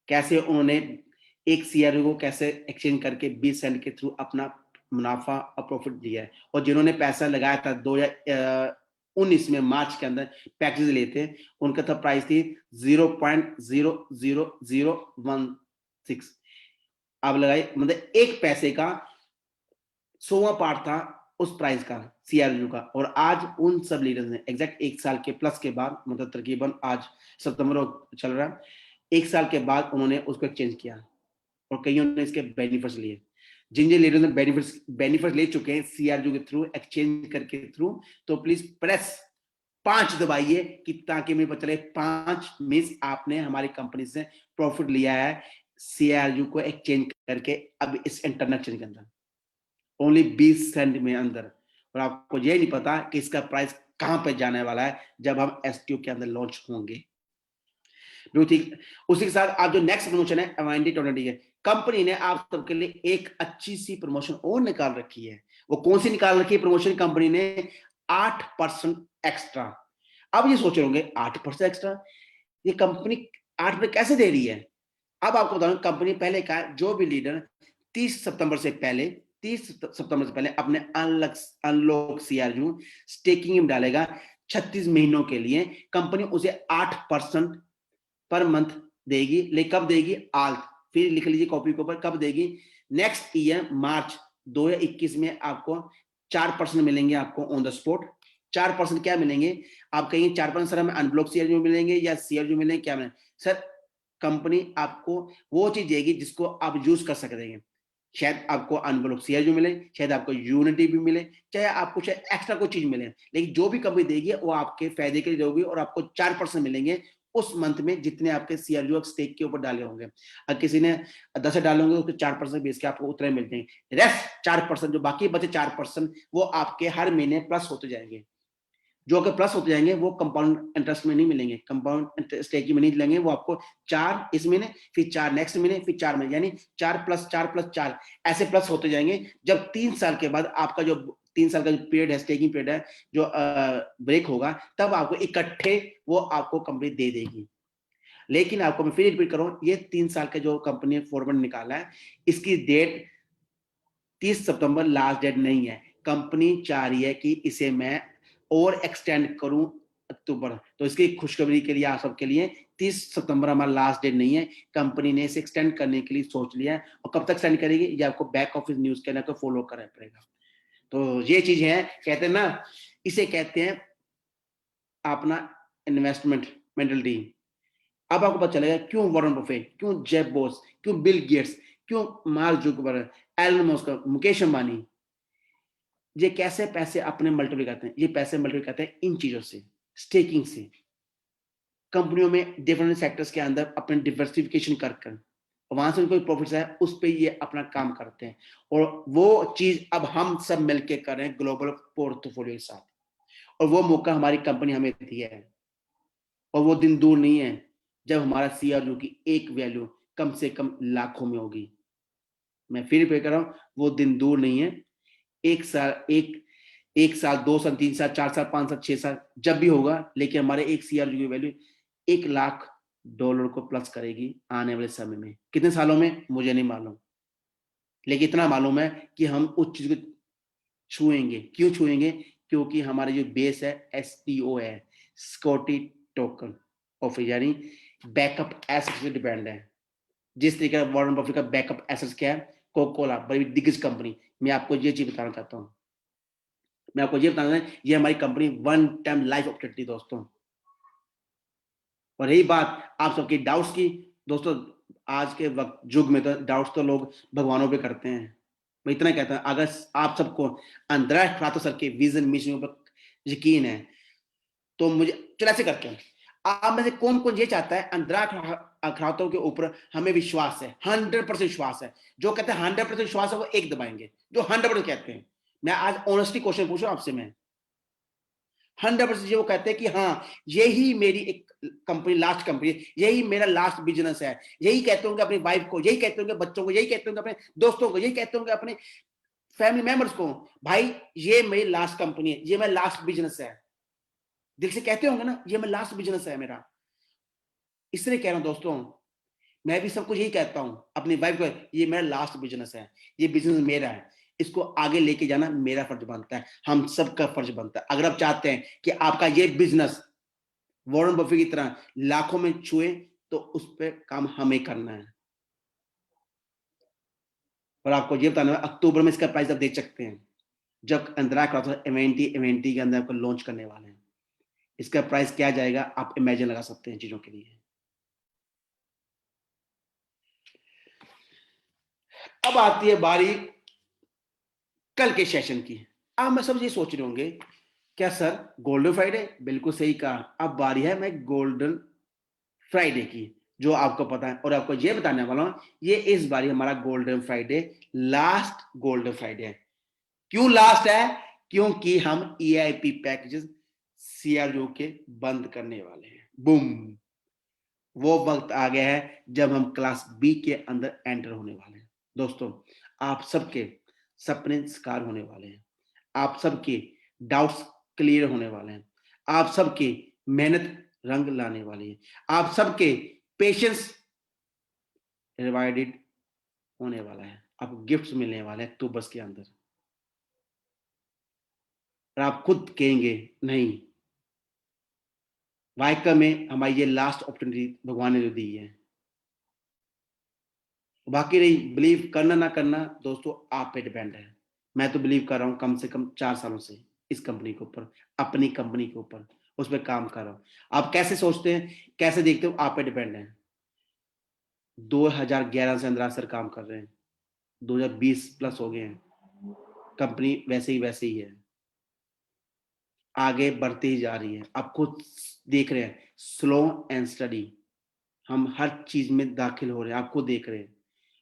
कैसे उन्होंने एक सीआरयू को कैसे एक्सचेंज करके 20 सेंट के थ्रू अपना मुनाफा और प्रॉफिट लिया है। और जिन्होंने पैसा लगाया था 2019 में मार्च के अंदर पैकेज लेते, उनका था प्राइस थी 0.00016। अब लगाई मतलब एक पैसे का 100वां पार्ट था उस प्राइस का सीआरयू का। और आज उन सब लीडर्स ने एग्जैक्ट 1 साल के प्लस के बाद, मतलब तकरीबन आज सितंबर चल रहा है, 1 साल के बाद उन्होंने उसको एक्सचेंज किया और कईयों ने इसके बेनिफिट्स लिए। जिन जिन लीडर्स ने बेनिफिट्स ले चुके हैं सीआरयू के थ्रू, एक्सचेंज करके थ्रू, तो प्लीज प्रेस 5 दबाइए कि ताकि मुझे पता चले 5 मींस आपने हमारी कंपनी से प्रॉफिट लिया है सीआरयू को एक्सचेंज करके अब इस इंटरनेट के अंदर ओनली 20 सेंट में अंदर। और आपको ये नहीं पता कि इसका प्राइस कहां पे जाने वाला है जब हम एसटीओ के अंदर लॉन्च होंगे। ठीक, उसी के साथ आप जो नेक्स्ट प्रमोशन है एमआईडी 20 है, कंपनी ने आप सबके लिए एक अच्छी सी प्रमोशन और निकाल रखी है। वो कौन सी निकाल रखी है प्रमोशन? कंपनी ने 8% एक्स्ट्रा। अब ये सोच रहे होंगे 8% एक्स्ट्रा, ये कंपनी 8% कैसे दे रही है? अब आपको बताऊं, कंपनी पहले का जो भी लीडर 30 सितंबर से पहले 30 सितंबर से पहले अपने अनलॉक सीआरयू स्टेकिंग में डालेगा 36 महीनों के लिए, कंपनी उसे 8% पर मंथ देगी। लेकिन कब देगी? आल फिर लिख लीजिए कॉपी के ऊपर, कब देगी? नेक्स्ट ईयर मार्च 2021 में आपको 4% मिलेंगे आपको ऑन द स्पॉट। 4% क्या मिलेंगे? आप कहेंगे 4% सर हमें अनब्लॉक सीआरयू मिलेंगे या सीआरयू मिलेंगे, क्या मिलेंगे? सर कंपनी आपको वो चीज देगी जिसको आप यूज कर सकते हैं। शायद आपको अनब्लॉक सीआरयू मिले, शायद आपको यूनिटी भी मिले, चाहे आपको शायद एक्स्ट्रा कोई चीज मिले, लेकिन जो भी कंपनी देगी वो आपके फायदे के लिए होगी और आपको 4% मिलेंगे उस मंथ में जितने आपके सीआरयू स्टेक के ऊपर डाले होंगे। अगर किसी ने 10 डाले होंगे उसके 4% बेस के आपको उतने मिलते हैं। रेस्ट 4% जो बाकी बचे 4% वो आपके हर महीने प्लस होते जाएंगे। जो अगर प्लस होते जाएंगे वो कंपाउंड इंटरेस्ट में नहीं मिलेंगे, कंपाउंड स्टेकिंग में नहीं मिलेंगे, वो आपको 4 इस महीने, फिर 4 नेक्स्ट महीने, फिर 4 महीने, यानी 4+4+4 ऐसे प्लस होते जाएंगे। जब 3 साल के बाद आपका जो 3 साल का जो पीरियड है, स्टेकिंग पीरियड है, जो ब्रेक होगा, तब आपको इकट्ठे वो आपको कंपनी दे देगी। लेकिन आपको मैं फिर रिपीट कर रहा हूं, ये 3 साल का जो कंपनी ने फॉर्मेट निकाला है, इसकी डेट 30 सितंबर लास्ट डेट नहीं है। कंपनी चाह रही है कि इसे मैं और एक्सटेंड करूं अक्टूबर, तो इसकी खुशखबरी के लिए आप सबके लिए 30 सितंबर हमारा लास्ट डेट नहीं है। कंपनी ने इसे एक्सटेंड करने के लिए सोच लिया है, और कब तक एक्सटेंड करेगी ये आपको बैक ऑफिस न्यूज के अंदर फॉलो करना पड़ेगा। तो ये चीज है, कहते हैं ना, इसे कहते हैं अपना इन्वेस्टमेंट मेंटलिटी। अब आपको पता चलेगा क्यों वॉरेन बफेट, क्यों जेफ बोस, क्यों बिल गेट्स, क्यों Mark Zuckerberg, Elon Musk, Mukesh Ambani, ये कैसे पैसे अपने मल्टीप्लाई करते हैं। ये पैसे मल्टीप्लाई करते हैं इन चीजों से, स्टेकिंग से, कंपनियों में डिफरेंट सेक्टर्स के अंदर अपने डिवर्सिफिकेशन कर वहां से उनको प्रॉफिट्स है, उस पे ये अपना काम करते हैं। और वो चीज अब हम सब मिलके कर रहे हैं ग्लोबल पोर्टफोलियो के साथ, और वो मौका हमारी कंपनी हमें दिया है। और वो दिन दूर नहीं है जब हमारा सीआरओ की एक वैल्यू कम से कम लाखों में होगी। मैं फिर पे कर रहा हूं, वो दिन दूर नहीं है। एक साल 2 साल 3 साल 4 साल 5 साल 6 साल जब भी होगा, लेकिन हमारे एक सीआरओ की वैल्यू $1 लाख को प्लस करेगी आने वाले समय में। कितने सालों में मुझे नहीं मालूम, लेकिन इतना मालूम है कि हम उस चीज को छुएंगे। क्यों छुएंगे? क्योंकि हमारे जो बेस है एसटीओ है, सिक्योरिटी टोकन ऑफ, यानी बैकअप एसेट से डिपेंड है। जिस तरीके का वॉरेन बफेट का बैकअप एसेट्स क्या है, कोका-कोला बड़ी दिग्गज कंपनी। मैं आपको ये चीज बताना चाहता हूँ, मैं आपको ये बताना है, ये हमारी company one time life opportunity दोस्तों। और रही बात आप सबके डाउट्स की, दोस्तों आज के वक्त युग में तो डाउट्स तो लोग भगवानों पे करते हैं। मैं इतना कहता हूं, अगर आप सबको अंतर्राष्ट्रीय खिलातो सर के विजन मिशन पर यकीन है, तो मुझे चलो ऐसे करते हैं, आप में से कौन कौन ये चाहता है अंतर्राष्ट्रीय खिलातों के ऊपर हमें विश्वास है, 100% विश्वास है। जो कहते हैं 100% विश्वास है वो एक दबाएंगे, जो 100% कहते हैं। मैं आज ऑनेस्टली क्वेश्चन पूछ रहा हूं आपसे, मैं 100% वो कहते हैं कि हाँ यही मेरी एक कंपनी, लास्ट कंपनी, यही मेरा लास्ट बिजनेस है। यही कहते होंगे अपनी वाइफ को, यही कहते होंगे बच्चों को, यही कहते होंगे अपने दोस्तों को, यही कहते होंगे अपने फैमिली मेंबर्स को, भाई ये मेरी लास्ट कंपनी है, ये मेरा लास्ट बिजनेस है। दिल से कहते होंगे ना, ये मेरा लास्ट बिजनेस है मेरा। इसलिए कह रहा हूं दोस्तों, मैं भी सब कुछ यही कहता हूं अपनी वाइफ को, ये मेरा लास्ट बिजनेस है, ये बिजनेस मेरा है, इसको आगे लेके जाना मेरा फर्ज बनता है, हम सबका फर्ज बनता है। अगर आप चाहते हैं कि आपका ये बिजनेस वॉरेन बफेट की तरह लाखों में छुए, तो उस पर काम हमें करना है। और आपको ये बताना है, अक्टूबर में इसका प्राइस आप देख सकते हैं, जब अंतर्राष्ट्रीय इवेंटी के अंदर आपको लॉन्च करने वाले हैं। इसका प्राइस क्या जाएगा आप इमेजिन लगा सकते हैं चीजों के लिए। अब आती है बारी कल के सेशन की। अब मैं सब ये सोच रहे होंगे, क्या सर गोल्डन फ्राइडे? बिल्कुल सही कहा, अब बारी है मैं गोल्डन फ्राइडे की, जो आपको पता है। और आपको ये बताने वाला हूं, ये इस बारी हमारा golden Friday last golden Friday है। क्यों लास्ट है? क्योंकि हम ईआईपी पैकेजेस सीआरओ के बंद करने वाले हैं। बूम, वो वक्त आ गया है जब हम क्लास बी के अंदर एंटर होने वाले हैं। दोस्तों आप सबके सपने साकार होने वाले हैं, आप सबके डाउट्स क्लियर होने वाले हैं, आप सबके मेहनत रंग लाने वाली है, आप सबके पेशेंस रिवाइडेड होने वाला है, आपको गिफ्ट्स मिलने वाले हैं अक्टूबर के अंदर। और आप खुद कहेंगे नहीं, वाइका में हमारी ये लास्ट अपॉर्चुनिटी भगवान ने जो दी है। बाकी रही बिलीव करना ना करना, दोस्तों आप पे डिपेंड है। मैं तो बिलीव कर रहा हूँ कम से कम 4 सालों से इस कंपनी के ऊपर, अपनी कंपनी के ऊपर, उस पर काम कर रहा हूँ। आप कैसे सोचते हैं, कैसे देखते हो, आप पे डिपेंड है। 2011 से अंदर सर काम कर रहे हैं, 2020 प्लस हो गए हैं, कंपनी वैसे ही है, आगे बढ़ती ही जा रही है। आप खुद देख रहे हैं, स्लो एंड स्टडी हम हर चीज में दाखिल हो रहे हैं, आपको देख रहे हैं।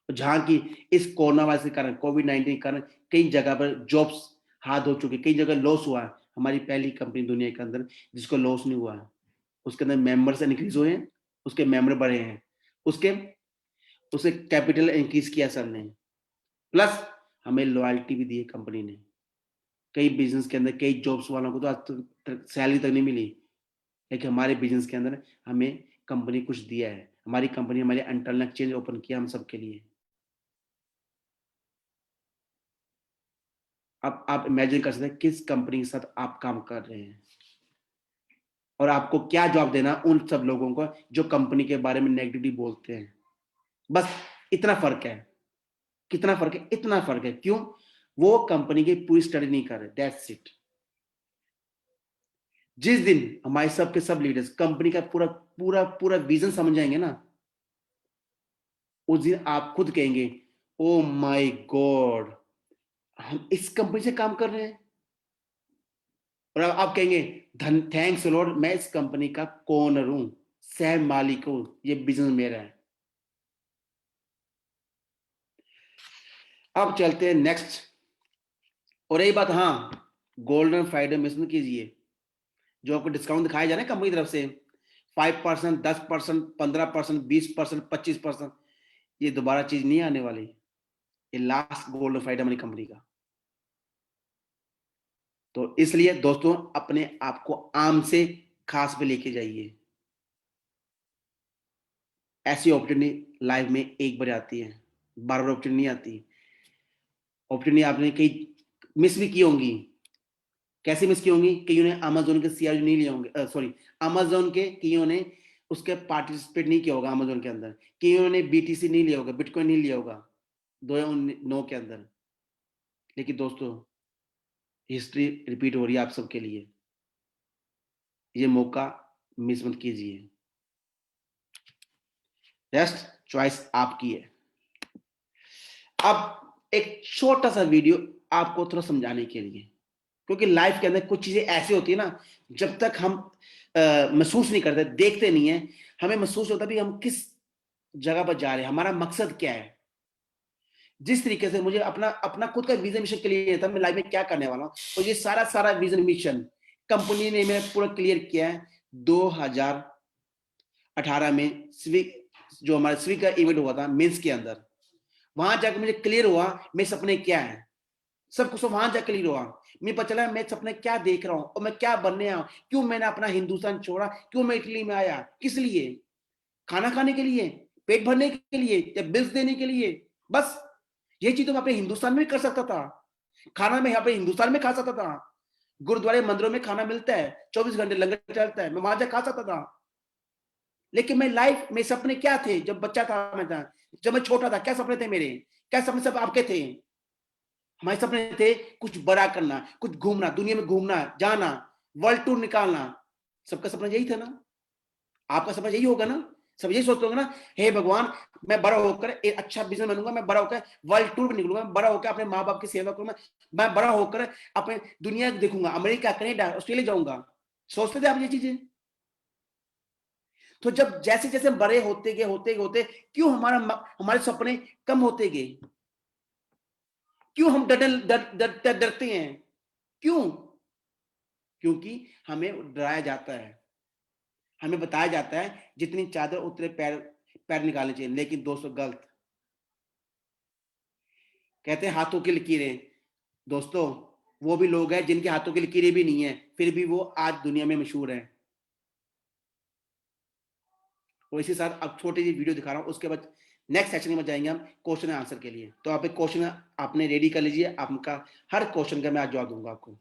जहां की इस कोरोना वायरस के कारण, कोविड-19 के कारण कई जगह पर जॉब्स हाथ हो चुके, कई जगह लॉस हुआ है, हमारी पहली कंपनी दुनिया के अंदर जिसको लॉस नहीं हुआ है, उसके अंदर मेंबर्स इंक्रीज हुए हैं, उसके मेंबर बढ़े हैं, उसके उसके कैपिटल इंक्रीज किया सर ने, प्लस हमें लॉयल्टी भी दी है कंपनी ने। कई बिजनेस के अंदर कई जॉब्स वालों को तो आज तक सैलरी तक नहीं मिली, लेकिन हमारे बिजनेस के अंदर हमें कंपनी कुछ दिया है। हमारी कंपनी हमारे इंटरनल एक्सचेंज ओपन किया हम सबके लिए। अब आप इमेजिन कर सकते हैं किस कंपनी के साथ आप काम कर रहे हैं और आपको क्या जवाब देना उन सब लोगों को जो कंपनी के बारे में नेगेटिवली बोलते हैं। बस इतना फर्क है। कितना फर्क है? इतना फर्क है। क्यों? वो कंपनी की पूरी स्टडी नहीं कर रहे। That's it. जिस दिन हमारे सब के सब लीडर्स कंपनी का पूरा पूरा पूरा विजन समझ जाएंगे ना, उस दिन आप खुद कहेंगे ओ माय गॉड, हम इस कंपनी से काम कर रहे हैं। और आप कहेंगे धन थैंक्स लॉर्ड, मैं इस कंपनी का ओनर हूं, सह मालिक हूं, ये बिजनेस मेरा है। अब चलते हैं नेक्स्ट। और यही बात, हाँ, गोल्डन फ्राइडे मिस मत कीजिए। जो आपको डिस्काउंट दिखाया जा रहा है कंपनी की तरफ से 5%, 10%, 15%, 20%, 25%, ये दोबारा चीज नहीं आने वाली। ये लास्ट गोल्डन फ्राइडे हमारी कंपनी का। तो इसलिए दोस्तों अपने आप को आम से खास पे लेके जाइए। ऐसी अपॉर्चुनिटी लाइफ में एक बार आती है, बार बार अपॉर्चुनिटी नहीं आती। अपॉर्चुनिटी आपने कई मिस भी की होंगी। कैसे मिस की होंगी? कईयों ने अमेजोन के सीआर नहीं लिए होंगे, सॉरी, अमेजोन के कईयों ने उसके पार्टिसिपेट नहीं किया होगा अमेजोन के अंदर। कईयों ने बीटीसी नहीं लिया होगा, बिटकॉइन नहीं लिया होगा 2009 के अंदर। लेकिन दोस्तों हिस्ट्री रिपीट हो रही है आप सबके लिए। ये मौका मिस मत कीजिए। रेस्ट चॉइस आपकी है। अब एक छोटा सा वीडियो आपको थोड़ा समझाने के लिए, क्योंकि लाइफ के अंदर कुछ चीजें ऐसी होती है ना, जब तक हम महसूस नहीं करते, देखते नहीं है, हमें महसूस होता भी हम किस जगह पर जा रहे हैं, हमारा मकसद क्या है। जिस तरीके से मुझे अपना अपना खुद का विजन मिशन क्लियर था मैं लाइफ में क्या करने वाला हूँ, तो ये सारा सारा विजन मिशन कंपनी ने मैं पूरा क्लियर किया है 2018 में। जो हमारा स्विग का इवेंट हुआ था मेंस के अंदर, वहां जाकर मुझे क्लियर हुआ मेरे सपने क्या है। सब कुछ वहां जाकर क्लियर हुआ, मुझे पता चला मैं सपने क्या देख रहा हूँ और मैं क्या बनने आया हूँ। क्यों मैंने अपना हिंदुस्तान छोड़ा, क्यों मैं इटली में आया, किस लिए? खाना खाने के लिए, पेट भरने के लिए, या बिल्स देने के लिए? बस ये चीज तो मैं अपने हिंदुस्तान में भी कर सकता था। खाना मैं यहाँ पे हिंदुस्तान में खा सकता था। गुरुद्वारे मंदिरों में खाना मिलता है, 24 घंटे लंगर चलता है, मैं वहां जाकर खा सकता था। लेकिन मैं लाइफ में सपने क्या थे जब बच्चा था, मैं था जब मैं छोटा था, क्या सपने थे मेरे, क्या सपने सब आपके थे? हमारे सपने थे कुछ बड़ा करना, कुछ घूमना, दुनिया में घूमना, जाना, वर्ल्ड टूर निकालना। सबका सपना यही था ना? आपका सपना यही होगा ना? सब यही सोचते होंगे ना, हे भगवान मैं बड़ा होकर एक अच्छा बिजनेस बनूंगा, मैं बड़ा होकर वर्ल्ड टूर पर निकलूंगा, बड़ा होकर अपने माँ बाप की सेवा करूंगा, मैं बड़ा होकर अपने दुनिया देखूंगा, अमेरिका, कनाडा, ऑस्ट्रेलिया जाऊंगा। सोचते थे आप ये चीजें? तो जब जैसे जैसे हम बड़े होते क्यों हमारे सपने कम होते गए? क्यों हम डरते हैं? क्यों? क्योंकि हमें डराया जाता है, हमें बताया जाता है जितनी चादर उतने पैर पैर निकालने चाहिए। लेकिन दोस्तों गलत। कहते हैं हाथों की लकीरें, दोस्तों वो भी लोग हैं जिनके हाथों की लकीरें भी नहीं है, फिर भी वो आज दुनिया में मशहूर हैं। और इसी साथ अब छोटी सी वीडियो दिखा रहा हूँ, उसके बाद नेक्स्ट सेक्शन में जाएंगे हम क्वेश्चन आंसर के लिए। तो आप एक क्वेश्चन आपने रेडी कर लीजिए, आपका हर क्वेश्चन का मैं आज जवाब दूंगा आपको।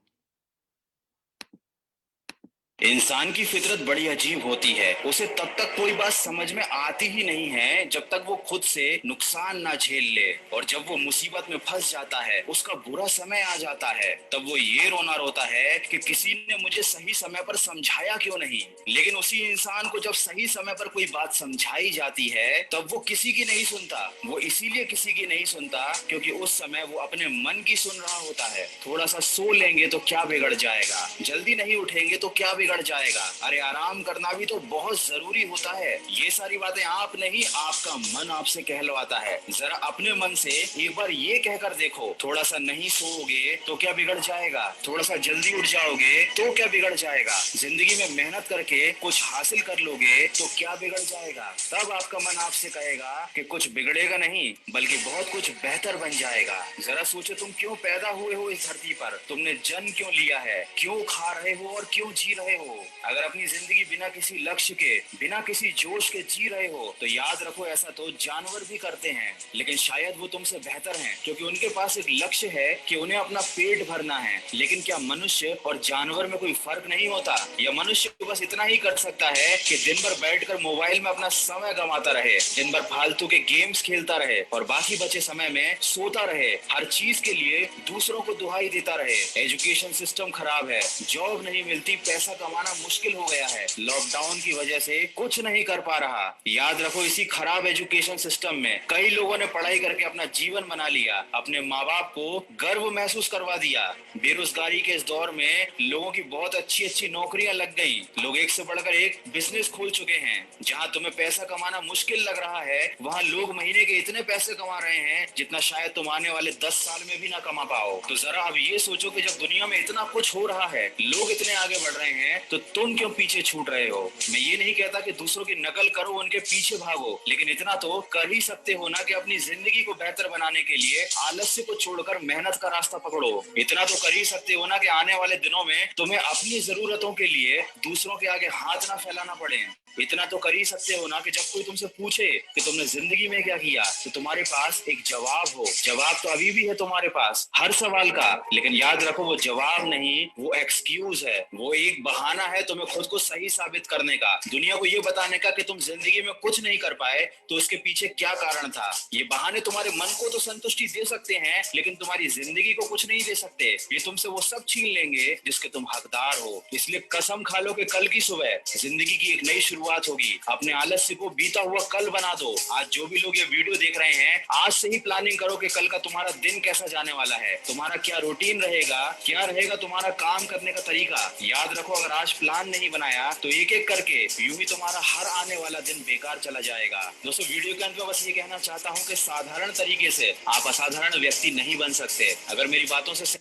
इंसान की फितरत बड़ी अजीब होती है। उसे तब तक कोई बात समझ में आती ही नहीं है जब तक वो खुद से नुकसान ना झेल ले, और जब वो मुसीबत में फंस जाता है, उसका बुरा समय आ जाता है, तब वो ये रोना रोता है कि किसी ने मुझे सही समय पर समझाया क्यों नहीं। लेकिन उसी इंसान को जब सही समय पर कोई बात समझाई जाती है तब वो किसी की नहीं सुनता। वो इसीलिए किसी की नहीं सुनता क्योंकि उस समय वो अपने मन की सुन रहा होता है। थोड़ा सा सो लेंगे तो क्या बिगड़ जाएगा, जल्दी नहीं उठेंगे तो क्या बिगड़ जाएगा, अरे आराम करना भी तो बहुत जरूरी होता है। ये सारी बातें आप नहीं, आपका मन आपसे कहलवाता है। जरा अपने मन से एक बार ये कहकर देखो, थोड़ा सा नहीं सोओगे तो क्या बिगड़ जाएगा, थोड़ा सा जल्दी उठ जाओगे तो क्या बिगड़ जाएगा, जिंदगी में मेहनत करके कुछ हासिल कर लोगे तो क्या बिगड़ जाएगा। तब आपका मन आपसे कहेगा कि कुछ बिगड़ेगा नहीं, बल्कि बहुत कुछ बेहतर बन जाएगा। जरा सोचो, तुम क्यों पैदा हुए हो इस धरती पर, तुमने जन्म क्यों लिया है, क्यों खा रहे हो और क्यों जी रहे हो। अगर अपनी जिंदगी बिना किसी लक्ष्य के, बिना किसी जोश के जी रहे हो तो याद रखो, ऐसा तो जानवर भी करते हैं, लेकिन शायद वो तुमसे बेहतर हैं, क्योंकि उनके पास एक लक्ष्य है कि उन्हें अपना पेट भरना है। लेकिन क्या मनुष्य और जानवर में कोई फर्क नहीं होता? या मनुष्य बस इतना ही कर सकता है कि दिन भर बैठकर मोबाइल में अपना समय गंवाता रहे, दिन भर फालतू के गेम्स खेलता रहे और बाकी बचे समय में सोता रहे, हर चीज के लिए दूसरों को दुहाई देता रहे। एजुकेशन सिस्टम खराब है, जॉब नहीं मिलती, पैसा कमाना मुश्किल हो गया है, लॉकडाउन की वजह से कुछ नहीं कर पा रहा। याद रखो, इसी खराब एजुकेशन सिस्टम में कई लोगों ने पढ़ाई करके अपना जीवन बना लिया, अपने माँ बाप को गर्व महसूस करवा दिया। बेरोजगारी के इस दौर में लोगों की बहुत अच्छी अच्छी नौकरियां लग गई, लोग एक से बढ़कर एक बिजनेस खोल चुके हैं। जहां तुम्हें पैसा कमाना मुश्किल लग रहा है, वहां लोग महीने के इतने पैसे कमा रहे हैं जितना शायद तुम आने वाले 10 साल में भी ना कमा पाओ। तो जरा अब ये सोचो कि जब दुनिया में इतना कुछ हो रहा है, लोग इतने आगे बढ़ रहे हैं, तो तुम क्यों पीछे छूट रहे हो। मैं ये नहीं कहता कि दूसरों की नकल करो, उनके पीछे भागो, लेकिन इतना तो कर ही सकते हो ना कि अपनी जिंदगी को बेहतर बनाने के लिए आलस्य को छोड़कर मेहनत का रास्ता पकड़ो। इतना तो कर ही सकते हो ना कि आने वाले दिनों में तुम्हें अपनी जरूरतों के लिए दूसरों के आगे हाथ ना फैलाना पड़े। इतना तो कर ही सकते हो ना कि जब कोई तुमसे पूछे कि तुमने जिंदगी में क्या किया, तो तुम्हारे पास एक जवाब हो। जवाब तो अभी भी है तुम्हारे पास हर सवाल का, लेकिन याद रखो, वो जवाब नहीं, वो एक्सक्यूज है, वो एक बहाना है तुम्हें खुद को सही साबित करने का, दुनिया को ये बताने का कि तुम जिंदगी में कुछ नहीं कर पाए तो उसके पीछे क्या कारण था। ये बहाने तुम्हारे मन को तो संतुष्टि दे सकते हैं, लेकिन तुम्हारी जिंदगी को कुछ नहीं दे सकते। ये तुमसे वो सब छीन लेंगे जिसके तुम हकदार हो। इसलिए कसम खा लो कि कल की सुबह जिंदगी की एक नई शुरुआत होगी। अपने आलस्य को बीता हुआ कल बना दो। आज जो भी लोग ये वीडियो देख रहे हैं, आज से ही प्लानिंग करो कि कल का तुम्हारा दिन कैसा जाने वाला है, तुम्हारा क्या रूटीन रहेगा, क्या रहेगा तुम्हारा काम करने का तरीका। याद रखो, अगर आज प्लान नहीं बनाया तो एक एक करके यूं ही तुम्हारा हर आने वाला दिन बेकार चला जाएगा। दोस्तों, वीडियो के अंत में बस ये कहना चाहता हूँ कि साधारण तरीके से आप असाधारण व्यक्ति नहीं बन सकते। अगर मेरी बातों से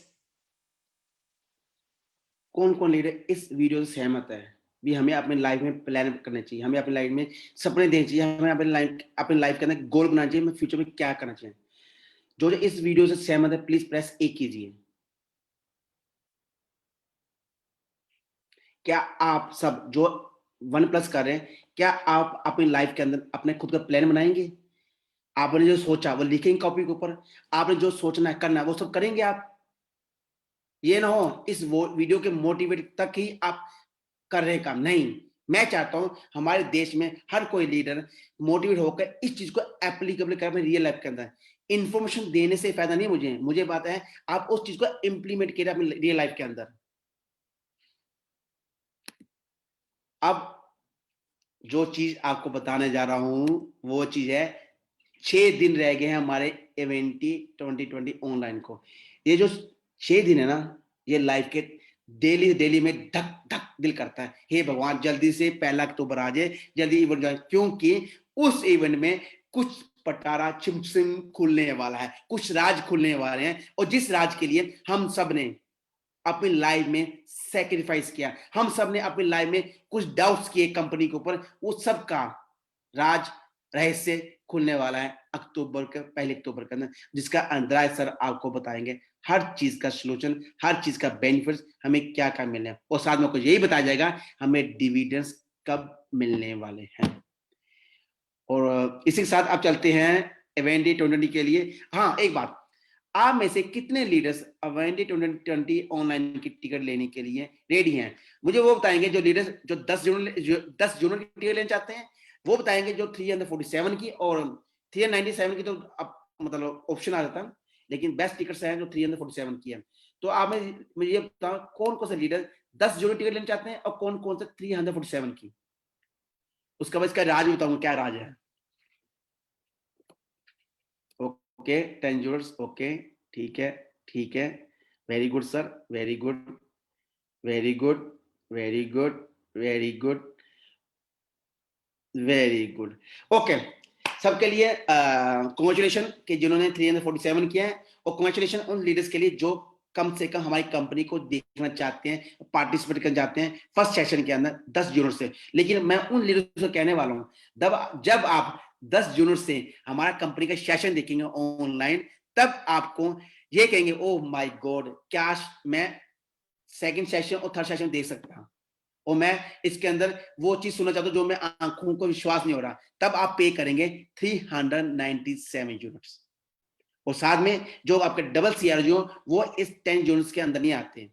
कौन कौन लीडर इस वीडियो से सहमत है? भी हमें अपनी लाइफ में प्लान करना चाहिए, हमें अपनी लाइफ में सपने देने चाहिए, हमें अपनी लाइफ के अंदर गोल बनाना चाहिए, हमें फ्यूचर में क्या करना चाहिए। जो जो इस वीडियो से सहमत है, प्लीज प्रेस ए कीजिए। क्या आप सब जो वन प्लस कर रहे हैं, क्या आप अपनी लाइफ के अंदर अपने खुद का प्लान बनाएंगे? आपने जो सोचा वो लिखेंगे कॉपी के ऊपर, आपने जो सोचना है करना है वो सब करेंगे आप। ये ना हो इस वो वीडियो के मोटिवेट तक ही आप कर रहे काम नहीं। मैं चाहता हूं हमारे देश में हर कोई लीडर मोटिवेट होकर इस चीज को एप्लीकेबल कर रियल लाइफ के अंदर। इंफॉर्मेशन देने से फायदा नहीं, मुझे बात है आप उस चीज को इम्प्लीमेंट करिए अपनी रियल लाइफ के अंदर। अब जो चीज आपको बताने जा रहा हूं वो चीज है, 6 दिन रह गए हैं हमारे इवेंटी 2020 ऑनलाइन को। ये जो 6 दिन है ना, ये लाइफ के डेली डेली में धक धक दिल करता है, हे भगवान जल्दी से 1 अक्टूबर आ जाए, जल्दी इवेंट जाए, क्योंकि उस इवेंट में कुछ पटारा चिमचिम खुलने वाला है, कुछ राज खुलने वाले हैं, और जिस राज के लिए हम सब ने अपनी लाइफ में सेक्रीफाइस किया, हम सब ने अपनी लाइफ में कुछ डाउट्स किए कंपनी के ऊपर, वो सब का राज रहस्य खुलने वाला है अक्टूबर के 1 अक्टूबर के अंदर, जिसका अंतराय सर आपको बताएंगे। हर चीज का सोल्यूशन, हर चीज का बेनिफिट्स, हमें क्या क्या मिलने हैं, और साथ में कुछ यही बताया जाएगा हमें डिविडेंड्स कब मिलने वाले हैं। और इसी के साथ आप चलते हैं एवेंडी 2020 के लिए। हाँ, एक बात, आप में से कितने लीडर्स अवेंडी 2020 ऑनलाइन की टिकट लेने के लिए रेडी हैं? मुझे वो बताएंगे जो लीडर्स जो 10 जून की टिकट लेना चाहते हैं, वो बताएंगे जो 347 की और 397 की तो अब मतलब ऑप्शन आ जाता है, लेकिन बेस्ट टिकट्स हैं जो 347 की है। तो आप मुझे ये बताओ कौन कौन से लीडर 10 जून की टिकट लेना चाहते हैं और कौन कौन से 347 की। उसका बाद इसका राज बताऊंगा क्या राज है। ओके, 10 जूर्स, ओके, ठीक है, ठीक है, very good sir, very good, very good. Very good, very good, very good. Okay, सबके लिए कॉन्ग्रेचुलेशन कि जिन्होंने 347 किया है, और कॉन्ग्रेचुलेशन उन लीडर्स के लिए जो कम से कम हमारी कंपनी को देखना चाहते हैं, पार्टिसिपेट करना चाहते हैं फर्स्ट सेशन के अंदर 10 जून से। लेकिन मैं उन लीडर्स को कहने वाला हूं, जब आप 10 जून से हमारा कंपनी का सेशन देखेंगे ऑनलाइन, तब आपको ये कहेंगे, ओह माय गॉड, क्या मैं सेकंड सेशन और थर्ड सेशन देख सकता, और मैं इसके अंदर वो चीज सुनना चाहता हूं जो मैं आंखों को विश्वास नहीं हो रहा, तब आप पे करेंगे 397 यूनिट्स। और साथ में जो आपके डबल सीआरजी हो वो इस 10 यूनिट्स के अंदर नहीं आते।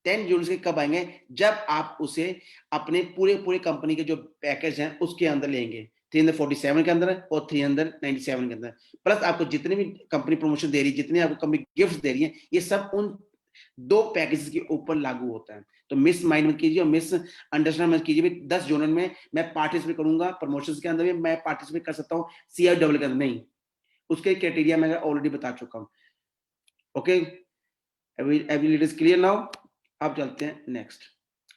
10 यूनिट्स के कब आएंगे? जब आप उसे अपने पूरे पूरे कंपनी के जो पैकेज हैं उसके अंदर लेंगे, 347 के अंदर और 397 के अंदर। प्लस आपको जितने भी कंपनी प्रमोशन दे रही है, जितने आपको कंपनी गिफ्ट दे रही है, ये सब उन दो पैकेजेस के ऊपर लागू होता है। तो मिस माइंड मत कीजिए और मिस अंडरस्टैंड मत कीजिए 10 जोनल में मैं पार्टिसिपेट करूंगा, प्रमोशंस के अंदर भी मैं पार्टिसिपेट कर सकता हूँ, सीआरडब्ल्यू के अंदर नहीं। उसके क्राइटेरिया मैं ऑलरेडी बता चुका हूँ। Okay, every leader is clear now. अब चलते हैं नेक्स्ट,